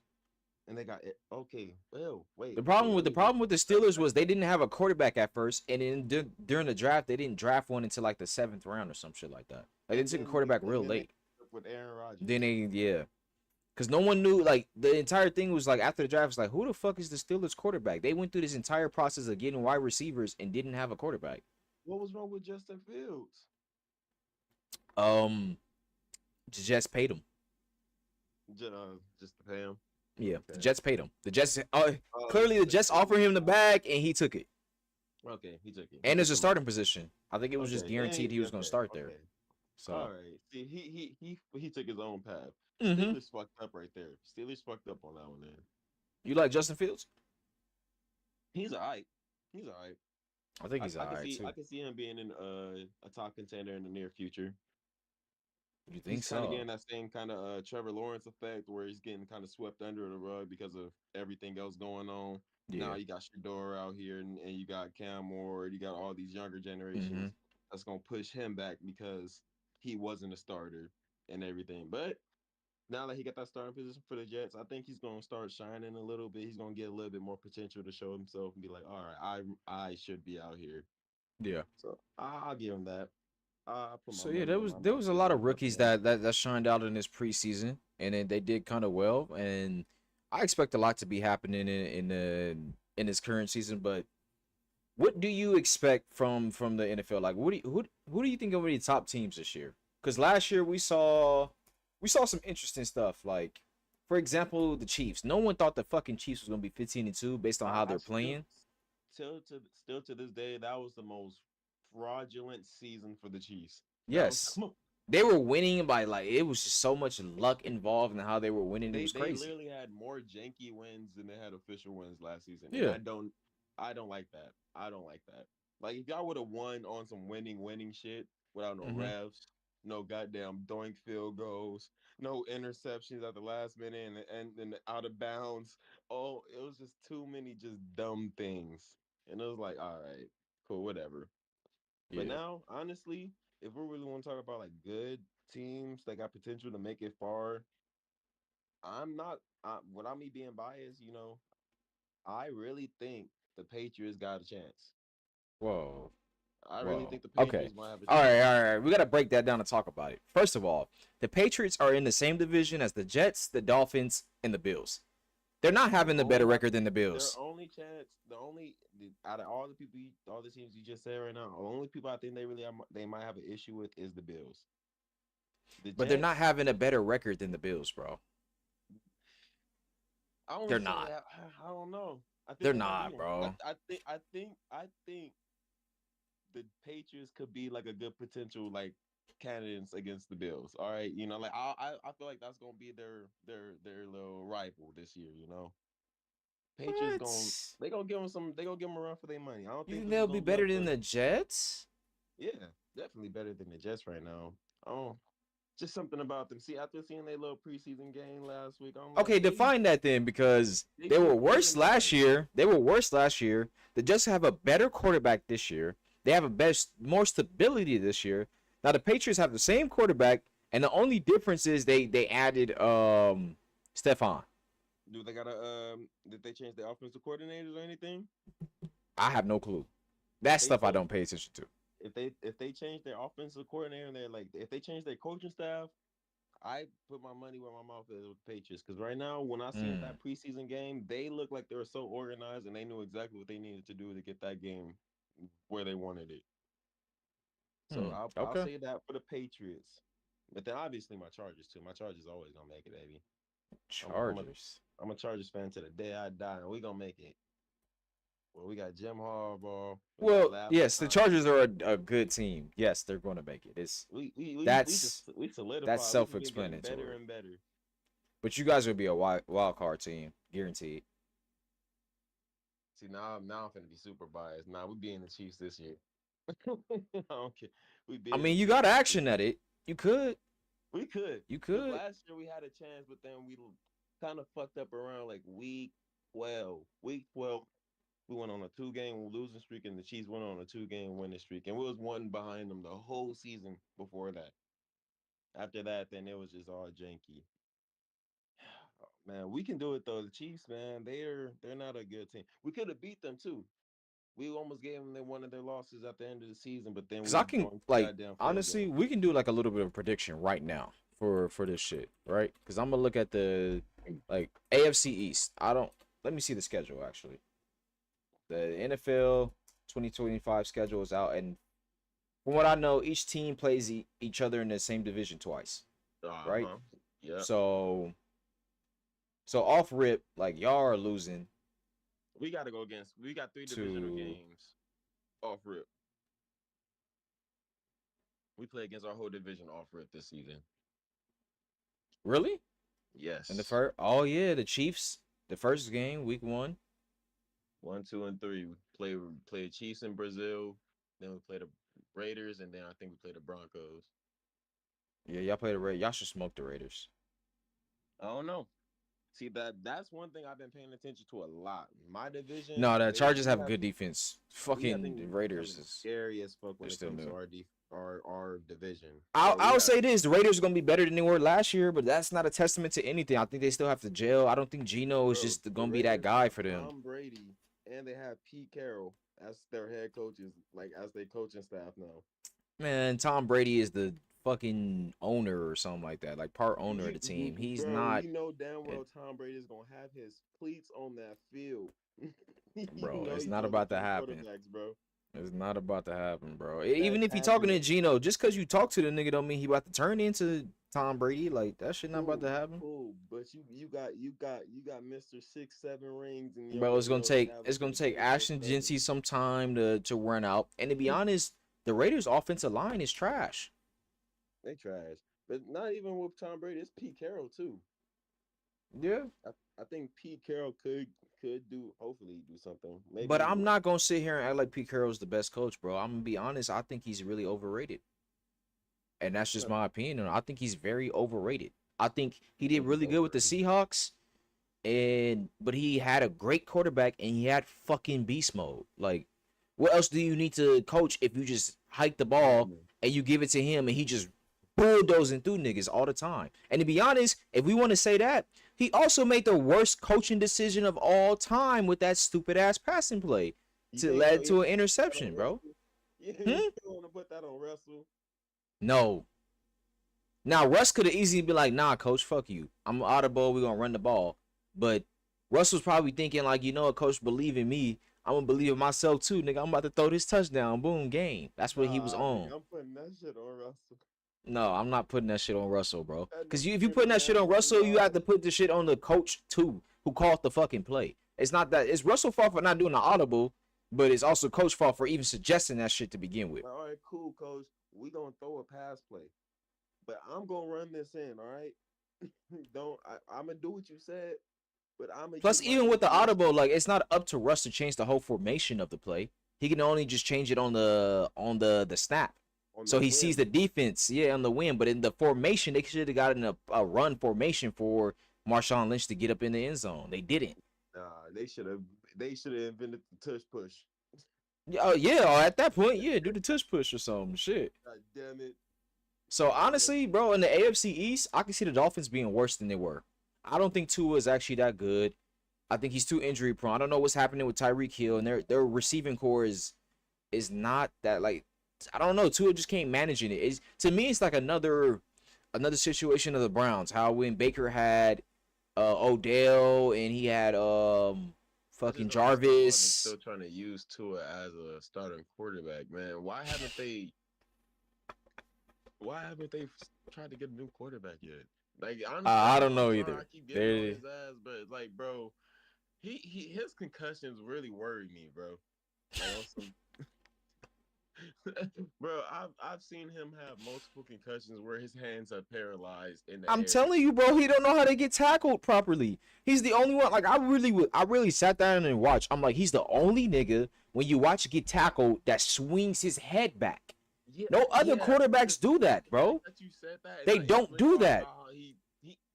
And they got it. Okay. Well, The wait. problem Okay, with let the me get problem with the Steelers was they didn't have a quarterback at first, and then during the draft they didn't draft one until like the 7th round or some shit like that. Like they took a quarterback real and then they late. ended up with Aaron Rodgers. Then yeah, because no one knew. Like the entire thing was like after the draft was like, who the fuck is the Steelers quarterback? They went through this entire process of getting wide receivers and didn't have a quarterback. What was wrong with Justin Fields? Um, the Jets paid him. Just to pay him. Yeah, the Okay. Jets paid him. The Jets Oh, clearly the so Jets offered him the bag and he took it. okay, he took it. He And it's took a the starting position. I think it was just okay, yeah, guaranteed he was going to okay, start there. okay. So, All right. See, he took his own path. hmm Steelers fucked up right there. Steelers fucked up on that one. Then you like Justin Fields? he's alright. He's alright. I think he's alright I too. can see him being in a top contender in the near future. You He's think kind of so? getting that same kind of Trevor Lawrence effect where he's getting kind of swept under the rug because of everything else going on. Now Yeah. you got Shador out here and you got Cam Ward, you got all these younger hmm generations that's gonna push him back because he wasn't a starter and everything. But now that he got that starting position for the Jets, I think he's gonna start shining a little bit. He's gonna get a little bit more potential to show himself and be like, all right, I should be out here. Yeah. So I'll give him that. I put my So yeah, money where my there mouth was a is lot on of that rookies one. that shined out in this preseason, and then they did kind of well. And I expect a lot to be happening in this current season. But what do you expect from the NFL? Like, who do you think are the top teams this year? Because last year we saw some interesting stuff. Like, for example, the Chiefs. No one thought the fucking Chiefs was gonna be 15-2 based on how I they're still playing. still to this day, that was the most fraudulent season for the Chiefs. That was Yes, the most, they were winning by like it was just so much luck involved in how they were winning. It was they crazy. literally had more janky wins than they had official wins last season. And Yeah. I don't like that. I don't like that. Like if y'all would have won on some winning shit without no hmm refs, no goddamn doink field goals, no interceptions at the last minute and out of bounds. Oh, it was just too many just dumb things. And it was like, all right, cool, whatever. But Yeah. now, honestly, if we really want to talk about like good teams that got potential to make it far, I'm not. Without me being biased, I really think the Patriots got a chance. Whoa. I really Whoa. think the Okay. Patriots might have a All right. chance. All right. We gotta break that down and talk about it. First of all, the Patriots are in the same division as the Jets, the Dolphins, and the Bills. They're not The having the better only record than the their Bills. only chance, out of all the people, all the teams you just said right now, the only people I think they might have an issue with is the Bills. The But they're not Jets, having a better record than the Bills, bro. I don't They're say not. that. I don't know. I think They're they might be. not, bro. I think the Patriots could be like a good potential like candidates against the Bills. All right, like I feel like that's gonna be their little rival this year. Patriots going What? they gonna give them a run for their money. I don't You think think this is they'll be gonna be better like than the the Jets? yeah definitely better than the Jets right now. Oh, just something about them. See, after seeing their little preseason game last week, I'm like Okay, define that then because they they were should worse last organize. year. They were worse last year. The Jets have a better quarterback this year. They have a best more stability this year. Now the Patriots have the same quarterback, and the only difference is they added Stefan. Do they gotta did they change their offensive coordinators or anything? I have no clue. If That they stuff I change don't pay attention to. if they change their offensive coordinator and they're like if they change their coaching staff, I put my money where my mouth is with the Patriots because right now when I seen Mm. that preseason game, they looked like they were so organized and they knew exactly what they needed to do to get that game where they wanted it. So I'll Okay. say that for the Patriots. But then obviously my Chargers too. My Chargers always gonna make it, baby. I'm a Chargers. I'm a Chargers fan to the day I die, and we gonna make it. Well, we got Jim Harbaugh. We got Well, Lab yes, the Thompson. Chargers are a good team. Yes, they're going to make it. It's that's We that's solidified. We just been getting better self-explanatory. and better. But you guys will be a wild card team, guaranteed. See, now I'm finna be super biased. Nah, we being the Chiefs this year. I don't care. We I being the mean, you Chiefs got this year. action at it. You could. We could. You Because could. last year we had a chance, but then we kind of fucked up around like week 12. Week 12, we went on a 2-game losing streak, and the Chiefs went on a 2-game winning streak. And we was one behind them the whole season before that. After that, then it was just all janky. Man, we can do it though. The Chiefs, man, they're not a good team. We could have beat them too. We almost gave them one of their losses at the end of the season, but then Because we I can, won like, goddamn field honestly, goal. we can do like a little bit of prediction right now for this shit, right? Because I'm gonna look at the like AFC East. Let me see the schedule actually. The NFL 2025 schedule is out, and from what I know, each team plays each other in the same division twice, right? Uh-huh. Yeah. So off rip, like y'all are losing We got to go against. We got 3 divisional to games off rip. We play against our whole division off rip this season. really Yes. in the first. Oh yeah, the Chiefs. The first game, week 1. 1, 2, and 3. We play Chiefs in Brazil. Then we play the Raiders, and then I think we play the Broncos. Yeah, y'all play the Raiders. Y'all should smoke the Raiders. I don't know. See that's one thing I've been paying attention to a lot. My division, No, the Chargers we have a good defense. I think Fucking we Raiders becoming is scary as fuck when they're it still comes to new. our division. I'll So we I'll have say this: the Raiders are gonna be better than they were last year, but that's not a testament to anything. I think they still have to gel. I don't think Geno is bro, just the gonna be that Raiders guy have for them, Tom Brady and they have Pete Carroll as their head coaches, like as their coaching staff now. man. Tom Brady is the fucking owner or something like that, like part owner of the team. He's Bro, not, you know damn it, well Tom Brady is gonna have his cleats on that field. You bro. know It's he's not gonna look about for to the happen. quarterbacks, bro. It's not about to happen, bro. That Even if he talking to accurate. Geno, just because you talk to the nigga don't mean he about to turn into Tom Brady. Like that shit not about to happen. Cool, but you got Mr. 6, 7 rings, and you Bro, already know they have a it's gonna take conversation Ashton started. Jincy some time to run out. And to be honest, the Raiders' offensive line is trash. They trash, but not even with Tom Brady. It's Pete Carroll too. Yeah. I think Pete Carroll could do hopefully do something. But Maybe I'm not gonna sit here and act like Pete Carroll's the best coach, bro. I'm gonna be honest. I think he's really overrated, and that's just my opinion. I think he's very overrated. I think he did really good with the Seahawks, but he had a great quarterback and he had fucking beast mode. Like, what else do you need to coach if you just hike the ball and you give it to him and he just bulldozing through niggas all the time? And to be honest, if we want to say that, he also made the worst coaching decision of all time with that stupid ass passing play to led to an interception, bro. You want to put that on Russell? No. Now Russ could have easily been like, "Nah, coach, fuck you. I'm audible. We're gonna run the ball." But Russell's probably thinking like, you know what, coach, believe in me. I'm gonna believe in myself too, nigga. I'm about to throw this touchdown. Boom, game. That's what he was on. I'm putting that shit on Russell. No, I'm not putting that shit on Russell, bro. That Because nigga if you been putting that shit on around Russell, you have to long. put the shit on the coach too, who called the fucking play. It's not that it's Russell fault for not doing the audible, but it's also coach fault for even suggesting that shit to begin with. All right, cool, coach. We gonna throw a pass play, but I'm gonna run this in. All right. I'm gonna do what you said, but I'm gonna Plus, keep my even with the information. audible, like it's not up to Russ to change the whole formation of the play. He can only just change it on the snap. On So the he sees win. the defense, yeah, on the win. But in the formation, they should have gotten a run formation for Marshawn Lynch to get up in the end zone. They didn't. Nah, they should have invented the tush push. Yeah, at that point, yeah, do the tush push or something. Shit. God damn it. So honestly, bro, in the AFC East, I can see the Dolphins being worse than they were. I don't think Tua is actually that good. I think he's too injury prone. I don't know what's happening with Tyreek Hill, and their receiving core is not that like I don't know. Tua just can't manage it. To me, it's like another situation of the Browns. How when Baker had Odell and he had I fucking just don't understand why they Jarvis. still trying to use Tua as a starting quarterback, man. Why haven't they? Why haven't they tried to get a new quarterback yet? Like honestly, I don't I'm know sorry I either. keep getting on They his ass, but like, bro, his concussions really worry me, bro. Like on some, bro. I've seen him have multiple concussions where his hands are paralyzed in the I'm air. telling you, bro, he don't know how to get tackled properly. He's the only one. Like I really sat down and watched. I'm like, he's the only nigga when you watch get tackled that swings his head back. Yeah, No other yeah. quarterbacks do The that, fact bro. that you said that, and They I don't instantly do thought that. about how he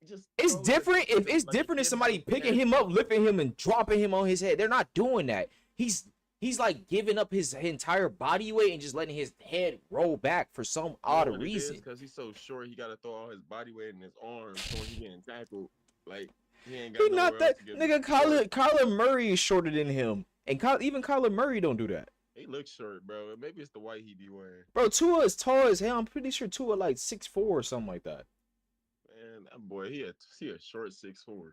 just It's throws his different if hands up it's like a different if kid somebody having picking dance him up, moves. lifting him, and dropping him on his head. They're not doing that. He's like giving up his entire body weight and just letting his head roll back for some You know odd what it is? reason. Because he's so short, he got to throw all his body weight in his arms. So when he getting tackled, like he ain't He got not nowhere else that to get nigga. support. Kyler Murray is shorter than him, and even Kyler Murray don't do that. He looks short, bro. Maybe it's the white he be wearing. Bro, Tua is tall as hell. I'm pretty sure Tua like 6'4" or something like that. Man, that boy, he a short 6'4".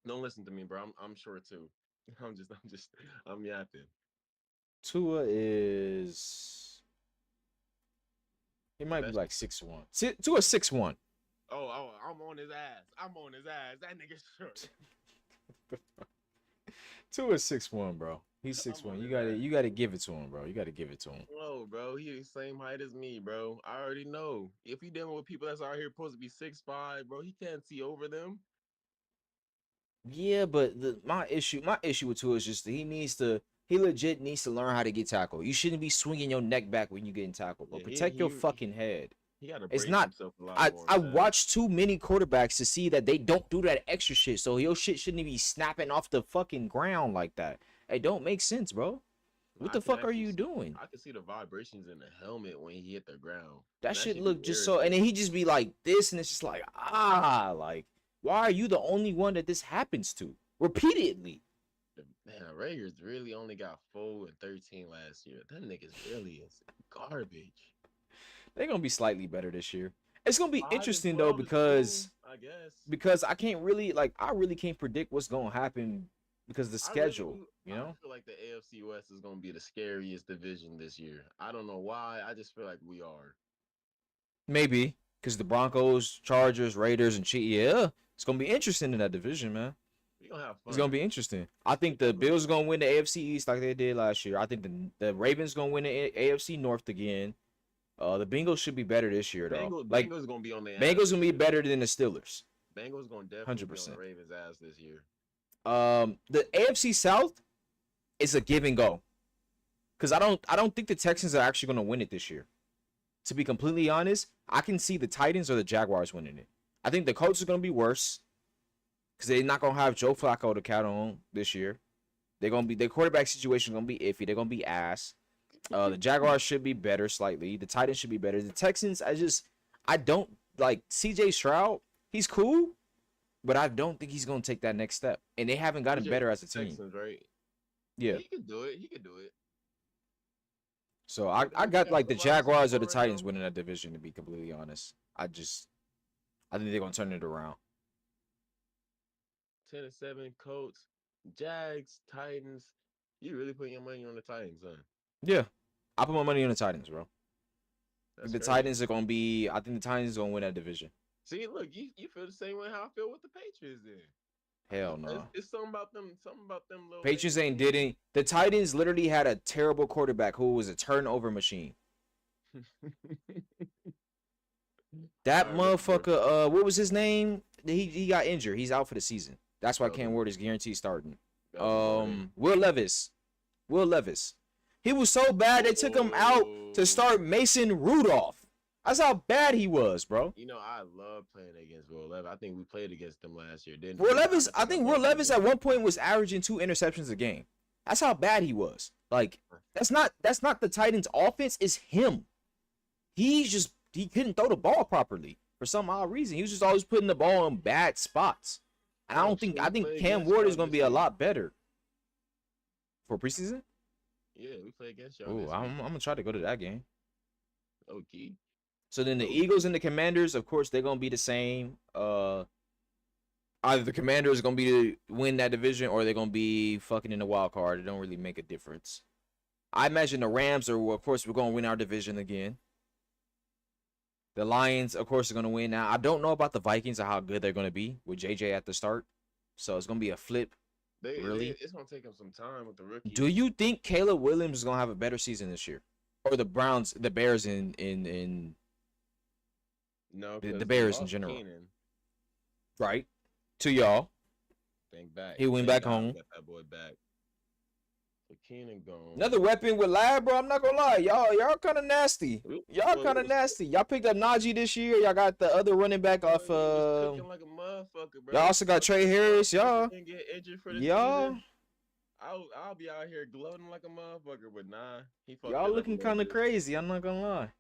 Don't listen to me, bro. I'm short too. I'm yapping. Tua is he might be That's like 6'1". Tua 6'1". I'm on his ass. I'm on his ass. That nigga's short. Tua is 6'1", bro. He's I'm 6'1". on You his gotta ass. you gotta give it to him, bro. You gotta give it to him. Whoa, bro. He the same height as me, bro. I already know. If he dealing with people that's out here supposed to be 6'5", bro, he can't see over them. Yeah, but my issue with Tua is just that he legit needs to learn how to get tackled. You shouldn't be swinging your neck back when you getting tackled, bro. Yeah, Protect your fucking head. he got to It's brace not. himself a lot I more, I man. watched too many quarterbacks to see that they don't do that extra shit. So your shit shouldn't be snapping off the fucking ground like that. It don't make sense, bro. What I the can fuck are actually you doing? I can see the vibrations in the helmet when he hit the ground. That That shit should be look just so. And then irritating. he just be like this, and it's just like like why are you the only one that this happens to repeatedly? Man, Raiders really only got 4-13 last year. That nigga's really is garbage. They're gonna be slightly better this year. It's gonna be 5 and interesting though 12 is cool, because I guess. I can't really I really can't predict what's gonna happen because of the schedule, you I know? feel like the AFC West is gonna be the scariest division this year. I don't know why. I just feel like we are. Maybe because the Broncos, Chargers, Raiders, and Chiefs. Yeah, it's gonna be interesting in that division, man. We gonna have fun. It's gonna be interesting. I think the Bills are gonna win the AFC East like they did last year. I think the Ravens gonna win the AFC North again. The Bengals should be better this year though. Bengals gonna be on the Bengals gonna be better than the Steelers. Bengals gonna definitely be on the 100%. Ravens' ass this year. The AFC South is a give and go. Cause I don't think the Texans are actually gonna win it this year. To be completely honest, I can see the Titans or the Jaguars winning it. I think the Colts are gonna be worse. Cause they're not gonna have Joe Flacco to count on this year. Their quarterback situation gonna be iffy. They're gonna be ass. The Jaguars should be better slightly. The Titans should be better. The Texans, I don't like CJ Stroud. He's cool, but I don't think he's gonna take that next step. And they haven't gotten better as a team. Texans, right? Yeah. He can do it. He can do it. So I got like the Jaguars or the Titans winning that division, to be completely honest. I think they're gonna turn it around. 10-7 Colts, Jags, Titans. You really putting your money on the Titans, huh? Yeah. I put my money on the Titans, bro. That's The crazy. Titans are gonna be I think the Titans are gonna win that division. See, look, you feel the same way how I feel with the Patriots then. Hell no. It's something about them little Patriots baby ain't didn't. The Titans literally had a terrible quarterback who was a turnover machine. That I remember. motherfucker, what was his name? He got injured. He's out for the season. That's why Okay. Cam Ward is guaranteed starting. That was about it. Will Levis. Will Levis. He was so bad they took him out to start Mason Rudolph. That's how bad he was, bro. You know, I love playing against Will Levis. I think we played against them last year, didn't Will we? Levis, I think Will Levis at one point was averaging 2 interceptions a game. That's how bad he was. Like, that's not the Titans offense, it's him. He couldn't throw the ball properly for some odd reason. He was just always putting the ball in bad spots. And I think Cam Ward is gonna be a lot better. For preseason? Yeah, we play against y'all. Oh, I'm gonna try to go to that game. Okay. So then the Eagles and the Commanders, of course, they're gonna be the same. Either the Commanders are gonna be to win that division or they're gonna be fucking in the wild card. It don't really make a difference. I imagine the Rams are, well, of course, we're going to win our division again. The Lions, of course, are going to win. Now, I don't know about the Vikings or how good they're going to be with JJ at the start. So it's going to be a flip, really. It's gonna take them some time with the rookies. Do you think Caleb Williams is going to have a better season this year? Or the Bears No, the Bears in general? Keenan, Right? To y'all. thank back. He went Thank back God home. we got that boy back. So Keenan gone. Another weapon with Lab, bro. I'm not gonna lie, y'all kind of nasty. Y'all kind of nasty. Y'all picked up Najee this year. Y'all got the other running back off. Cooking like a motherfucker, bro. Y'all also got Trey Harris. Y'all, Didn't get injured for the y'all, season. I'll be out here gloating like a motherfucker, but nah, he fucked y'all it up looking a little kind of bit. crazy. I'm not gonna lie.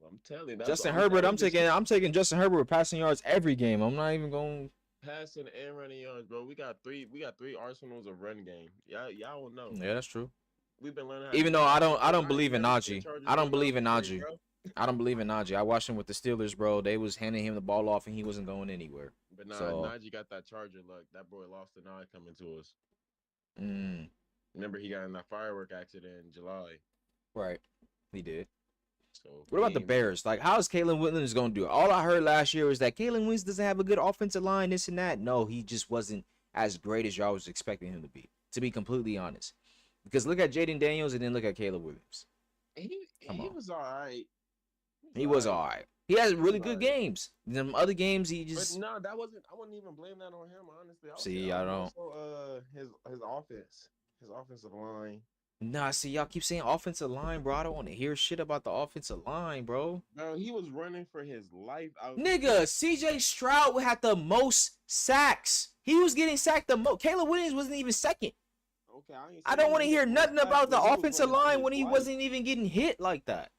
I'm telling you, that's Justin what Herbert, telling I'm taking Justin Herbert with passing yards every game. I'm not even going. passing and running yards, bro. We got three arsenals of run game. Y'all will know. Yeah, that's true. We've been learning how Even to though I I don't believe in never seen Najee. Chargers I don't run believe in off the street, Najee. bro. I don't believe in Najee. I watched him with the Steelers, bro. They was handing him the ball off and he wasn't going anywhere. But nah, So- Najee got that Charger luck. That boy lost an eye coming to us. Mm, Remember, he got in that firework accident in July. right, he did. So What about the he- Bears? Like, how is Kalen Williams going to do? All I heard last year was that Kalen Williams doesn't have a good offensive line, this and that. No, he just wasn't as great as y'all was expecting him to be completely honest. Because look at Jaden Daniels and then look at Caleb Williams. He on. was all right. He was all right. He has really was good alright. games. Them other games, he But just... no, that wasn't. I wouldn't even blame that on him, honestly. See, I don't... Also, his offense, his offensive line. Nah, see, y'all keep saying offensive line, bro. I don't want to hear shit about the offensive line, bro. Bro, he was running for his life out. Nigga, CJ Stroud had the most sacks. He was getting sacked the most. Caleb Williams wasn't even second. Okay, I don't want to hear nothing about the He was offensive running for line his when he life. wasn't even getting hit like that.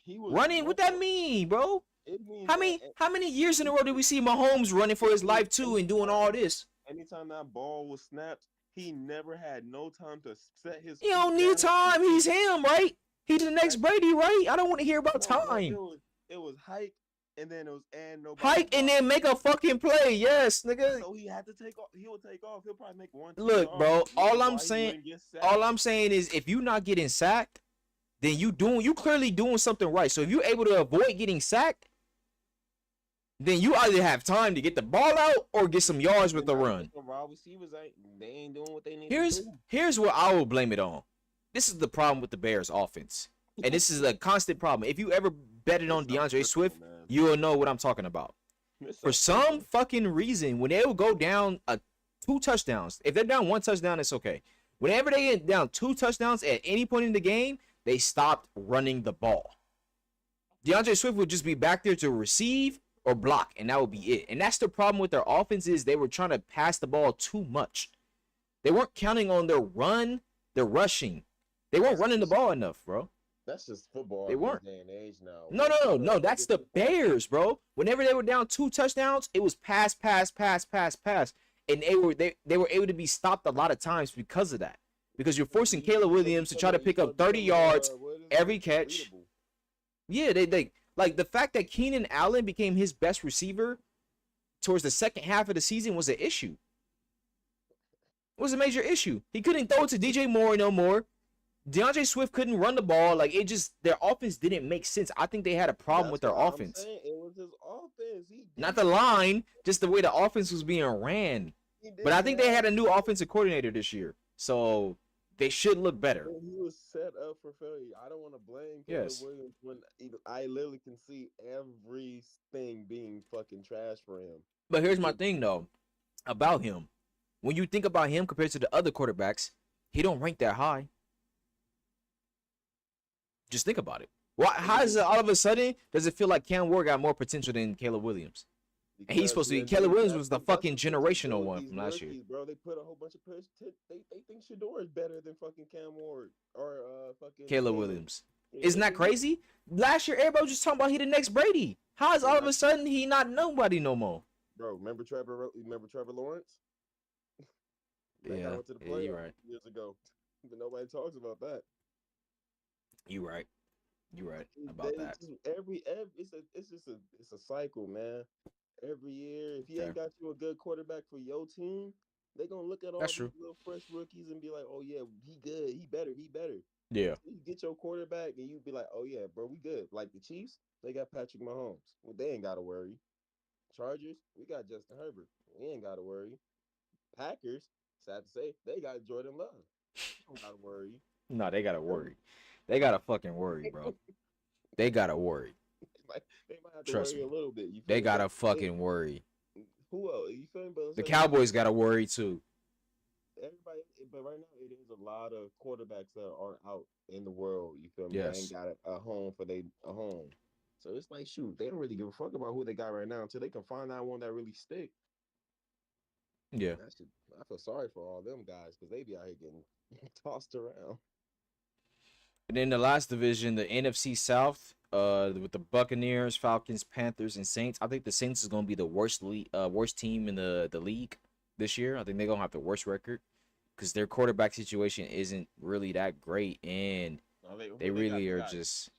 He was Running, what that mean, bro? It means How many years in a row did we see Mahomes running for his life too and doing all this? anytime that ball was snapped, he never had no time to set his. He don't need time. He's him, right? He's the next Brady, right? I don't want to hear about time. It was hike, and then it was nobody. Hike and then make a fucking play. Yes, nigga. So he had to take off. He will take off. He'll probably make one. Look, bro. All I'm saying is, if you not getting sacked, then you clearly doing something right. So if you're able to avoid getting sacked, then you either have time to get the ball out or get some yards with the run. They ain't doing what they need to do. Here's what I will blame it on. This is the problem with the Bears offense. And this is a constant problem. If you ever betted on DeAndre Swift, you will know what I'm talking about. For some fucking reason, when they will go down 2 touchdowns, if they're down 1 touchdown, it's okay. Whenever they get down 2 touchdowns at any point in the game, they stopped running the ball. DeAndre Swift would just be back there to receive or block, and that would be it. And that's the problem with their offense is they were trying to pass the ball too much. They weren't counting on their run, their rushing. They weren't running the ball enough, bro. That's just football. They weren't. Day and age now. No. That's the Bears, bro. Whenever they were down 2 touchdowns, it was pass, and they were able to be stopped a lot of times because of that. Because you're forcing Caleb Williams to try to pick up 30 yards every catch. Yeah, they like the fact that Keenan Allen became his best receiver towards the second half of the season was an issue. It was a major issue. He couldn't throw it to DJ Moore no more. DeAndre Swift couldn't run the ball. Like, it just, their offense didn't make sense. I think they had a problem with their offense. It was his offense. Not the line, just the way the offense was being ran. But I think they had a new offensive coordinator this year. So they should look better. He was set up for failure. I don't want to blame Yes. Caleb Williams when I literally can see everything being fucking trash for him. But here's my thing, though, about him. When you think about him compared to the other quarterbacks, he don't rank that high. Just think about it. Why? How is it all of a sudden does it feel like Cam Ward got more potential than Caleb Williams? And he's supposed to be. Caleb Williams was the fucking generational one from last year. Bro, they put a whole bunch of players. They think Shador is better than fucking Cam Ward or fucking Caleb Williams. Isn't that crazy? Last year, everybody was just talking about he the next Brady. How is all of a sudden he not nobody no more? Bro, remember Trevor Lawrence? Yeah, you're right. Years ago, but nobody talks about that. You're right. You're right about that. It's a cycle, man. Every year, if you ain't got you a good quarterback for your team, They gonna look at all That's these true. little fresh rookies and be like, "Oh yeah, he good, he better, he better." Yeah. Until you get your quarterback and you be like, "Oh yeah, bro, we good." Like the Chiefs, they got Patrick Mahomes. Well, they ain't gotta worry. Chargers, we got Justin Herbert. We ain't gotta worry. Packers, sad to say, they got Jordan Love. Don't gotta worry. No, they gotta worry. They gotta fucking worry, bro. They gotta worry. Like they might have to Trust worry a me. little bit. You feel They me? But gotta they, fucking worry. who else? You feel me? But I'm The saying Cowboys gotta worry too. everybody. But right now, it is a lot of quarterbacks that are out in the world. You feel me? They ain't Yes. got a home for they a home. So it's like, shoot, they don't really give a fuck about who they got right now until they can find that one that really stick. Yeah. That should, I feel sorry for all them guys because they be out here getting tossed around. And then the last division, the NFC South, with the Buccaneers, Falcons, Panthers, and Saints. I think the Saints is gonna be the worst team in the league this year. I think they're gonna have the worst record because their quarterback situation isn't really that great, and they Who they got? really They are got just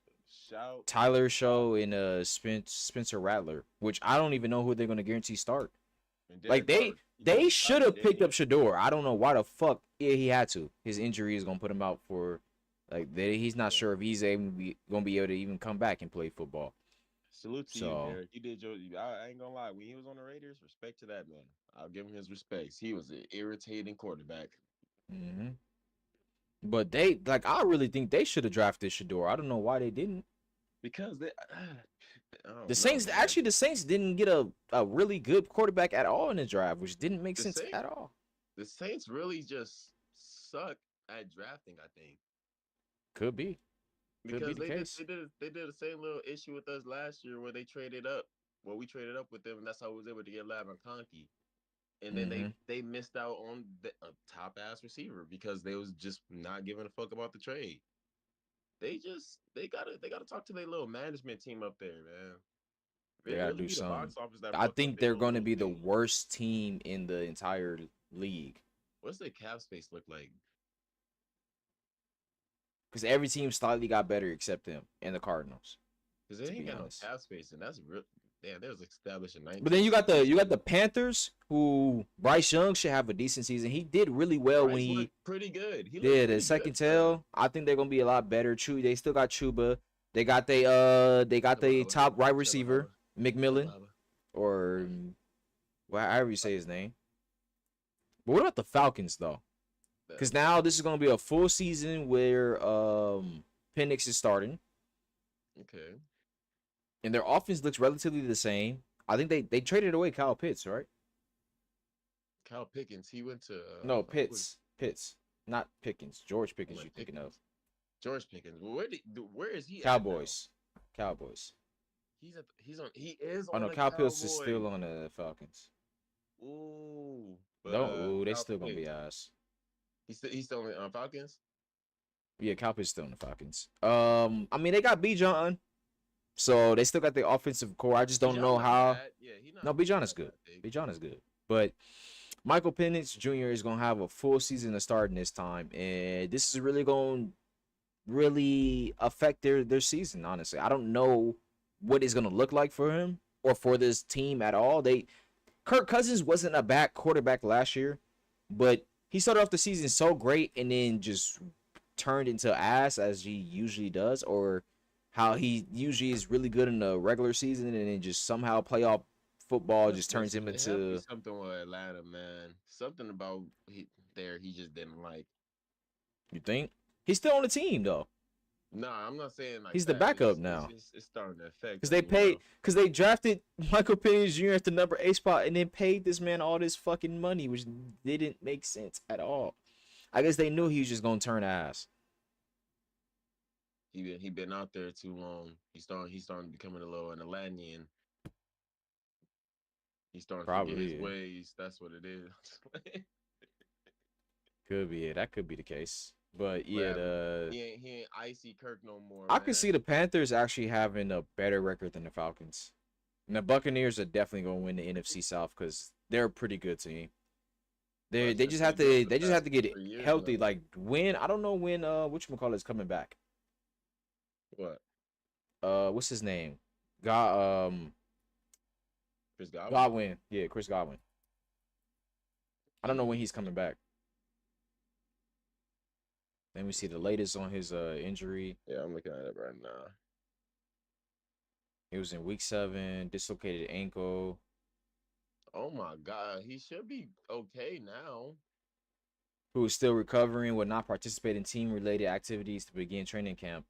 Shout. Tyler Show and Spencer Rattler, which I don't even know who they're gonna guarantee start. And Like Derek Carr. You they told should Tyler, have didn't picked you? up Shador. I don't know why the fuck he had to. His injury is gonna put him out for he's not sure if he's gonna be able to even come back and play football. Salute to you, So Derek. You did your. I ain't gonna lie. When he was on the Raiders, respect to that man. I'll give him his respects. He was an irritating quarterback. mhm. But I really think they should have drafted Shador. I don't know why they didn't. Because they, I The don't know, Saints man. the Saints didn't get a really good quarterback at all in the draft, which didn't make The sense Saints, at all. the Saints really just suck at drafting. I think Could be. Could be because the case. they did the same little issue with us last year where they traded up. Well, we traded up with them, and that's how we was able to get Lavin Conkey. And then Hmm. they missed out on a top ass receiver because they was just not giving a fuck about the trade. They gotta talk to their little management team up there, man. They It gotta really do be the something. box office that I fuck up think their they're whole going to little be the thing. worst team in the entire league What's their cap space look like? because every team slightly got better except them and the Cardinals. Because they To ain't be got no honest, cap space, and that's real. Damn, they was established in but then 1960. you got the Panthers, who Bryce Young should have a decent season. He did really well when Bryce he looked pretty good. He looked did a pretty good second for them. tail. I think they're gonna be a lot better. They still got Chuba. They got the Shababa, top wide Shababa, receiver McMillan Shababa. or well, however you say his name. But what about the Falcons though? The- Because now this is gonna be a full season where Penix is starting, Okay. and their offense looks relatively the same. I think they traded away Kyle Pitts, right? Kyle Pickens, he went to No, who was Pitts, not Pickens. George I'm Pickens, like you thinking of? Pickens? George Pickens. Where is he at now? Cowboys, Cowboys. He is Oh on no, the Kyle Pitts is still Cowboys. on the Falcons. Ooh, but No, ooh, they Kyle still gonna be Pitts, ass. he's still on Falcons. Yeah, Kyle Pitts still on the Falcons. I mean they got B John, so they still got the offensive core. I just don't Bijan know not how. bad. Yeah, No, B he John is not good. that big. B John is good, but Michael Penix Jr. is gonna have a full season of starting this time, and this is really gonna really affect their season. Honestly, I don't know what it's gonna look like for him or for this team at all. Kirk Cousins wasn't a bad quarterback last year, but he started off the season so great and then just turned into ass as he usually does, or how he usually is really good in the regular season and then just somehow playoff football just turns him It had to be into. something with Atlanta, man. Something about he just didn't like. You think he's still on the team though? Nah, I'm not saying like He's the that. backup now. It's starting to affect Because him. they drafted Michael Penix Jr. at the number 8 spot and then paid this man all this fucking money, which didn't make sense at all. I guess they knew he was just gonna turn ass. He been out there too long. He's starting becoming a little an Atlantean. He's starting to forget his Probably ways. That's what it is. could be it. That could be the case. But yeah, Whatever. He ain't icy Kirk no more, I man. can see the Panthers actually having a better record than the Falcons. And the Buccaneers are definitely gonna win the NFC South because they're a pretty good team. They just have to get healthy. Like when I don't know when whatchamacallit is coming back. What? What's his name? God Chris Godwin? Godwin. Yeah, Chris Godwin. I don't know when he's coming back. Let me see the latest on his injury. Yeah, I'm looking at it right now. It was in week 7, dislocated ankle. Oh my God, he should be okay now. Who is still recovering, would not participate in team-related activities to begin training camp.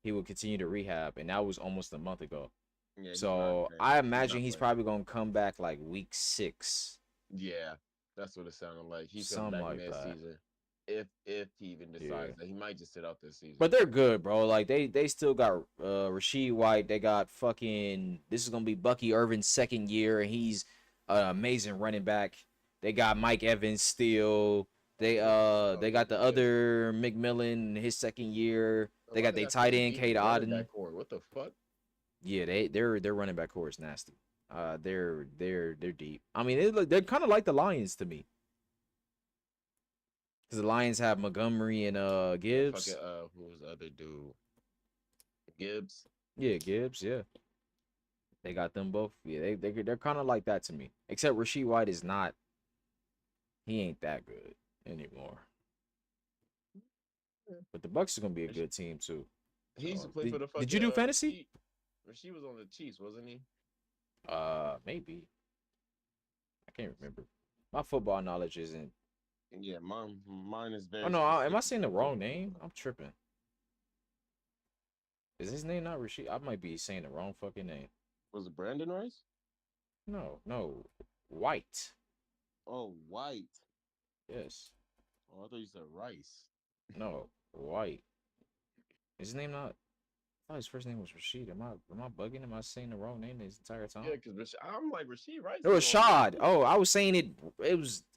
He will continue to rehab, and that was almost a month ago. Yeah, he's So not I playing. imagine he's Playing. probably gonna come back like week 6. Yeah, that's what it sounded like. He's coming Something back like that. mid-season. If he even decides that he might just sit out this season. But they're good, bro. Like they still got Rasheed White. They got fucking. This is gonna be Bucky Irvin's second year, and he's an amazing running back. They got Mike Evans still. They got the other McMillan his second year. They got their tight end Kate Auden. What the fuck? Yeah, their running back core is nasty. They're deep. I mean, they're kind of like the Lions to me. Because the Lions have Montgomery and Gibbs. Who was the other dude? Gibbs. Yeah, Gibbs. Yeah, they got them both. Yeah, they're kind of like that to me. Except Rasheed White is not. He ain't that good anymore. But the Bucks are gonna be a good team too. He used to play for the. Did you do fantasy? Rasheed was on the Chiefs, wasn't he? Maybe. I can't remember. My football knowledge isn't. Yeah, mine is very. Oh no, am I saying the wrong name? I'm tripping. Is his name not Rasheed? I might be saying the wrong fucking name. Was it Brandon Rice? No, White. Oh, White. Yes. Oh, I thought you said Rice. No, White. Is his name not? I thought his first name was Rasheed. Am I bugging? Am I saying the wrong name this entire time? Yeah, because I'm like Rasheed Rice. It was Rashad. Oh, I was saying it.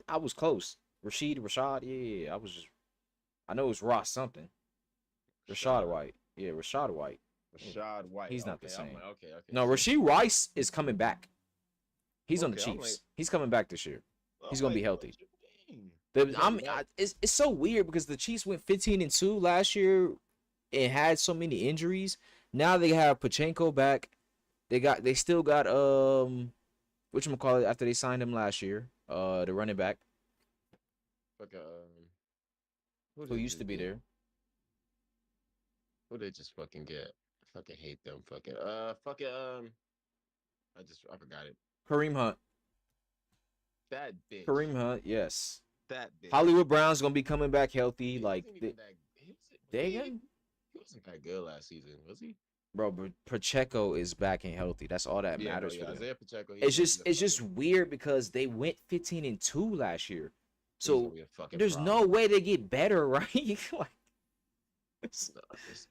I was close. Rashad. Yeah. I know it was Ross something. Rashad White. Yeah, Rashad White. Rashad White. He's not the same. Okay. No, Rasheed Rice is coming back. He's on the Chiefs. He's coming back this year. He's gonna be healthy. It's so weird because the Chiefs went 15-2 last year and had so many injuries. Now they have Pachenko back. They still got whatchamacallit after they signed him last year. The running back. Who used to be there? Who they just fucking get? I fucking hate them. I forgot it. Kareem Hunt. That bitch. Kareem Hunt, yes. That bitch. Hollywood Brown's gonna be coming back healthy. He like wasn't that good last season, was he? Bro, but Pacheco is back and healthy. That's all that matters for them. Isaiah Pacheco, It's just weird because they went 15-2 last year. So there's no way they get better, right? Like, this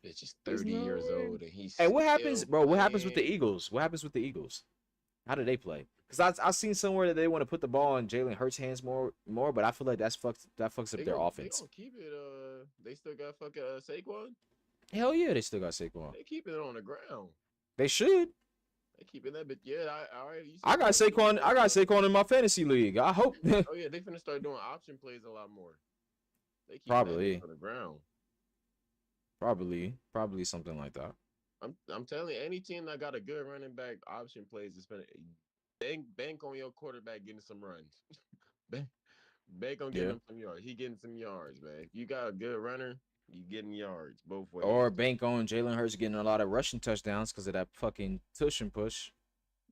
bitch is 30 years old and he's. Hey, what happens, bro? What happens with the Eagles? What happens with the Eagles? How do they play? Because I seen somewhere that they want to put the ball in Jalen Hurts' hands more, but I feel like that fucks up their offense. They gonna keep it. They still got fucking Saquon. Hell yeah, they still got Saquon. They keeping it on the ground. They should. They keeping that, but yeah, I got Saquon. I got Saquon in my fantasy league. I hope. Oh yeah, they finna start doing option plays a lot more. They keep probably that on the ground. Probably something like that. I'm telling you, any team that got a good running back option plays is gonna bank on your quarterback getting some runs. bank on getting him some yards. He getting some yards, man. If you got a good runner, you getting yards both ways. Or bank on Jalen Hurts getting a lot of rushing touchdowns because of that fucking tush and push.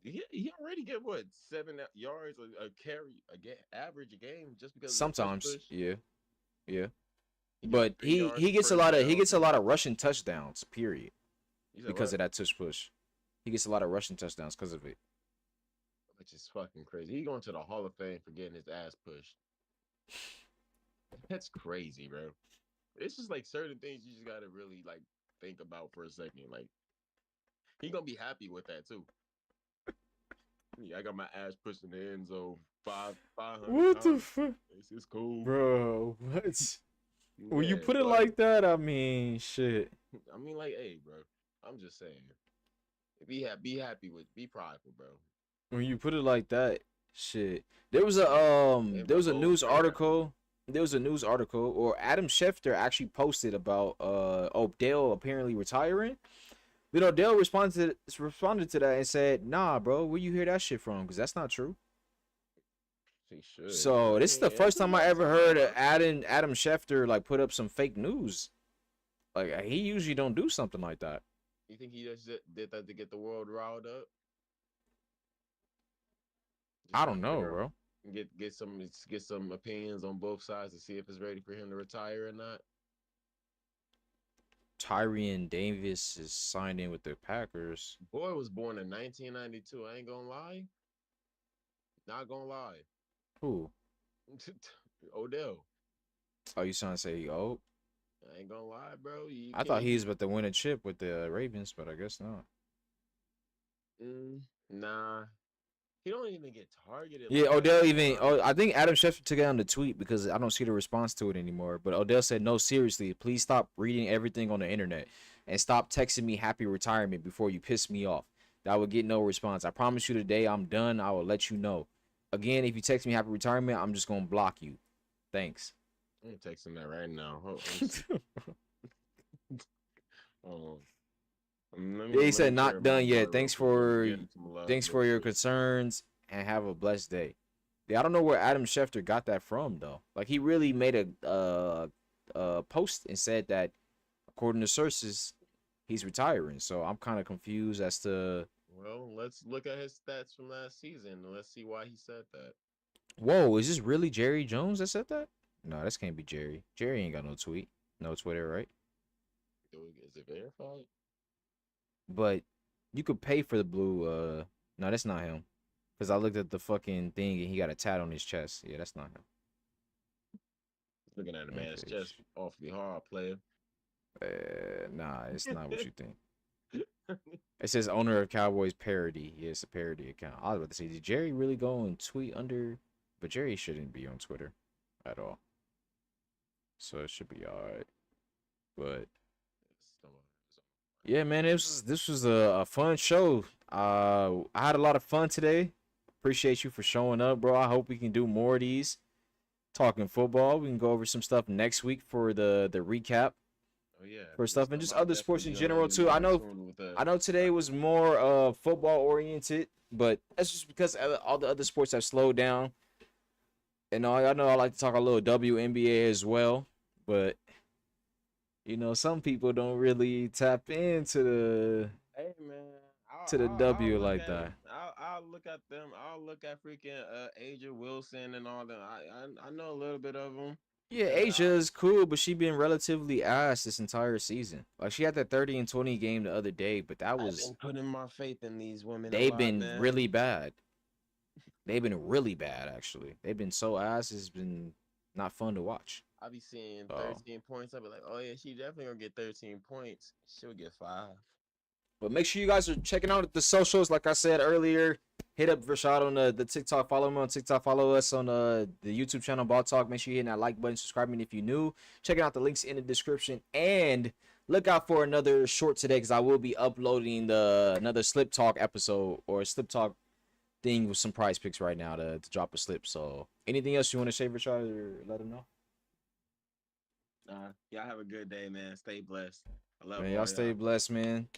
He already get what 7 yards a carry average a game just because. Sometimes, of yeah. But he gets a lot of rushing touchdowns. Period. Because of that tush push, he gets a lot of rushing touchdowns because of it. Which is fucking crazy. He going to the Hall of Fame for getting his ass pushed. That's crazy, bro. It's just like certain things you just gotta really like think about for a second. Like he gonna be happy with that too. Yeah, I got my ass pushed in the end zone 500. What the fuck? It's cool, bro. What? Yeah, when you put it like that, I mean, shit. I mean, like, hey, bro. I'm just saying. Be prideful, bro. When you put it like that, shit. There was a news article. Or Adam Schefter actually posted about Dale apparently retiring. You know, Dale responded to that and said, "Nah, bro, where you hear that shit from? Because that's not true." He should. So this is the first time I ever Everybody heard said that. Adam Schefter like put up some fake news. Like he usually don't do something like that. You think he just did that to get the world riled up? I Just don't want to know, bro. get some opinions on both sides to see if it's ready for him to retire or not. Tyrion Davis is signed in with the Packers. Boy was born in 1992. I ain't gonna lie. Not gonna lie. Who? Odell. Oh, you trying to say oh? I ain't gonna lie, bro. You I thought can't. he was about to win a chip with the Ravens, but I guess not. Nah. He don't even get targeted. Yeah, like that Odell anymore. I think Adam Schefter took it on the tweet because I don't see the response to it anymore. But Odell said, "No, seriously, please stop reading everything on the internet and stop texting me happy retirement before you piss me off. That would get no response. I promise you today I'm done. I will let you know. Again, if you text me happy retirement, I'm just gonna block you. Thanks." I'm texting that right now. Hold on. Yeah, he said Let me not clear my done yet. board real quick. Getting some love Thanks real for your quick. concerns and have a blessed day. Yeah, I don't know where Adam Schefter got that from though. Like he really made a post and said that according to sources he's retiring. So I'm kind of confused as to Well, let's look at his stats from last season. Let's see why he said that. whoa, is this really Jerry Jones that said that? No, this can't be Jerry. Jerry ain't got no tweet, no Twitter, right? Is it verified? But you could pay for the blue. No, that's not him. Cause I looked at the fucking thing and he got a tat on his chest. Yeah, that's not him. Looking at a man's Okay. chest, awfully hard, player. Nah, it's not what you think. It says owner of Cowboys parody. Yeah, it's a parody account. I was about to say, did Jerry really go and tweet under? But Jerry shouldn't be on Twitter at all. So it should be alright. But yeah, man, this was a fun show. I had a lot of fun today. Appreciate you for showing up, bro. I hope we can do more of these. Talking football. We can go over some stuff next week for the recap Oh yeah, for stuff and just other sports in definitely general too. I know today was more football oriented, but that's just because all the other sports have slowed down. And I know I like to talk a little WNBA as well, but you know some people don't really tap into Hey man, the W like that. I'll look at them. I'll look at freaking Aja Wilson and all them. I know a little bit of them. Yeah, And Asia is cool, but she been relatively ass this entire season. Like she had that 30 and 20 game the other day, but that I've was been putting my faith in these women. they've a lot, been man. really bad. They've been really bad actually. They've been so ass. It's been not fun to watch. I be seeing Oh. 13 points. I'll be like, oh yeah, she definitely gonna get 13 points. She'll get 5. But make sure you guys are checking out the socials. Like I said earlier, hit up Rashad on the TikTok. Follow him on TikTok. Follow us on the YouTube channel, Ball Talk. Make sure you hit that like button, subscribing if you're new. Checking out the links in the description. And look out for another short today because I will be uploading another Slip Talk episode or Slip Talk thing with some prize picks right now to drop a slip. So anything else you want to say, Rashad, or let him know? Y'all have a good day, man. Stay blessed. I love Man, all y'all stay y'all. blessed, man.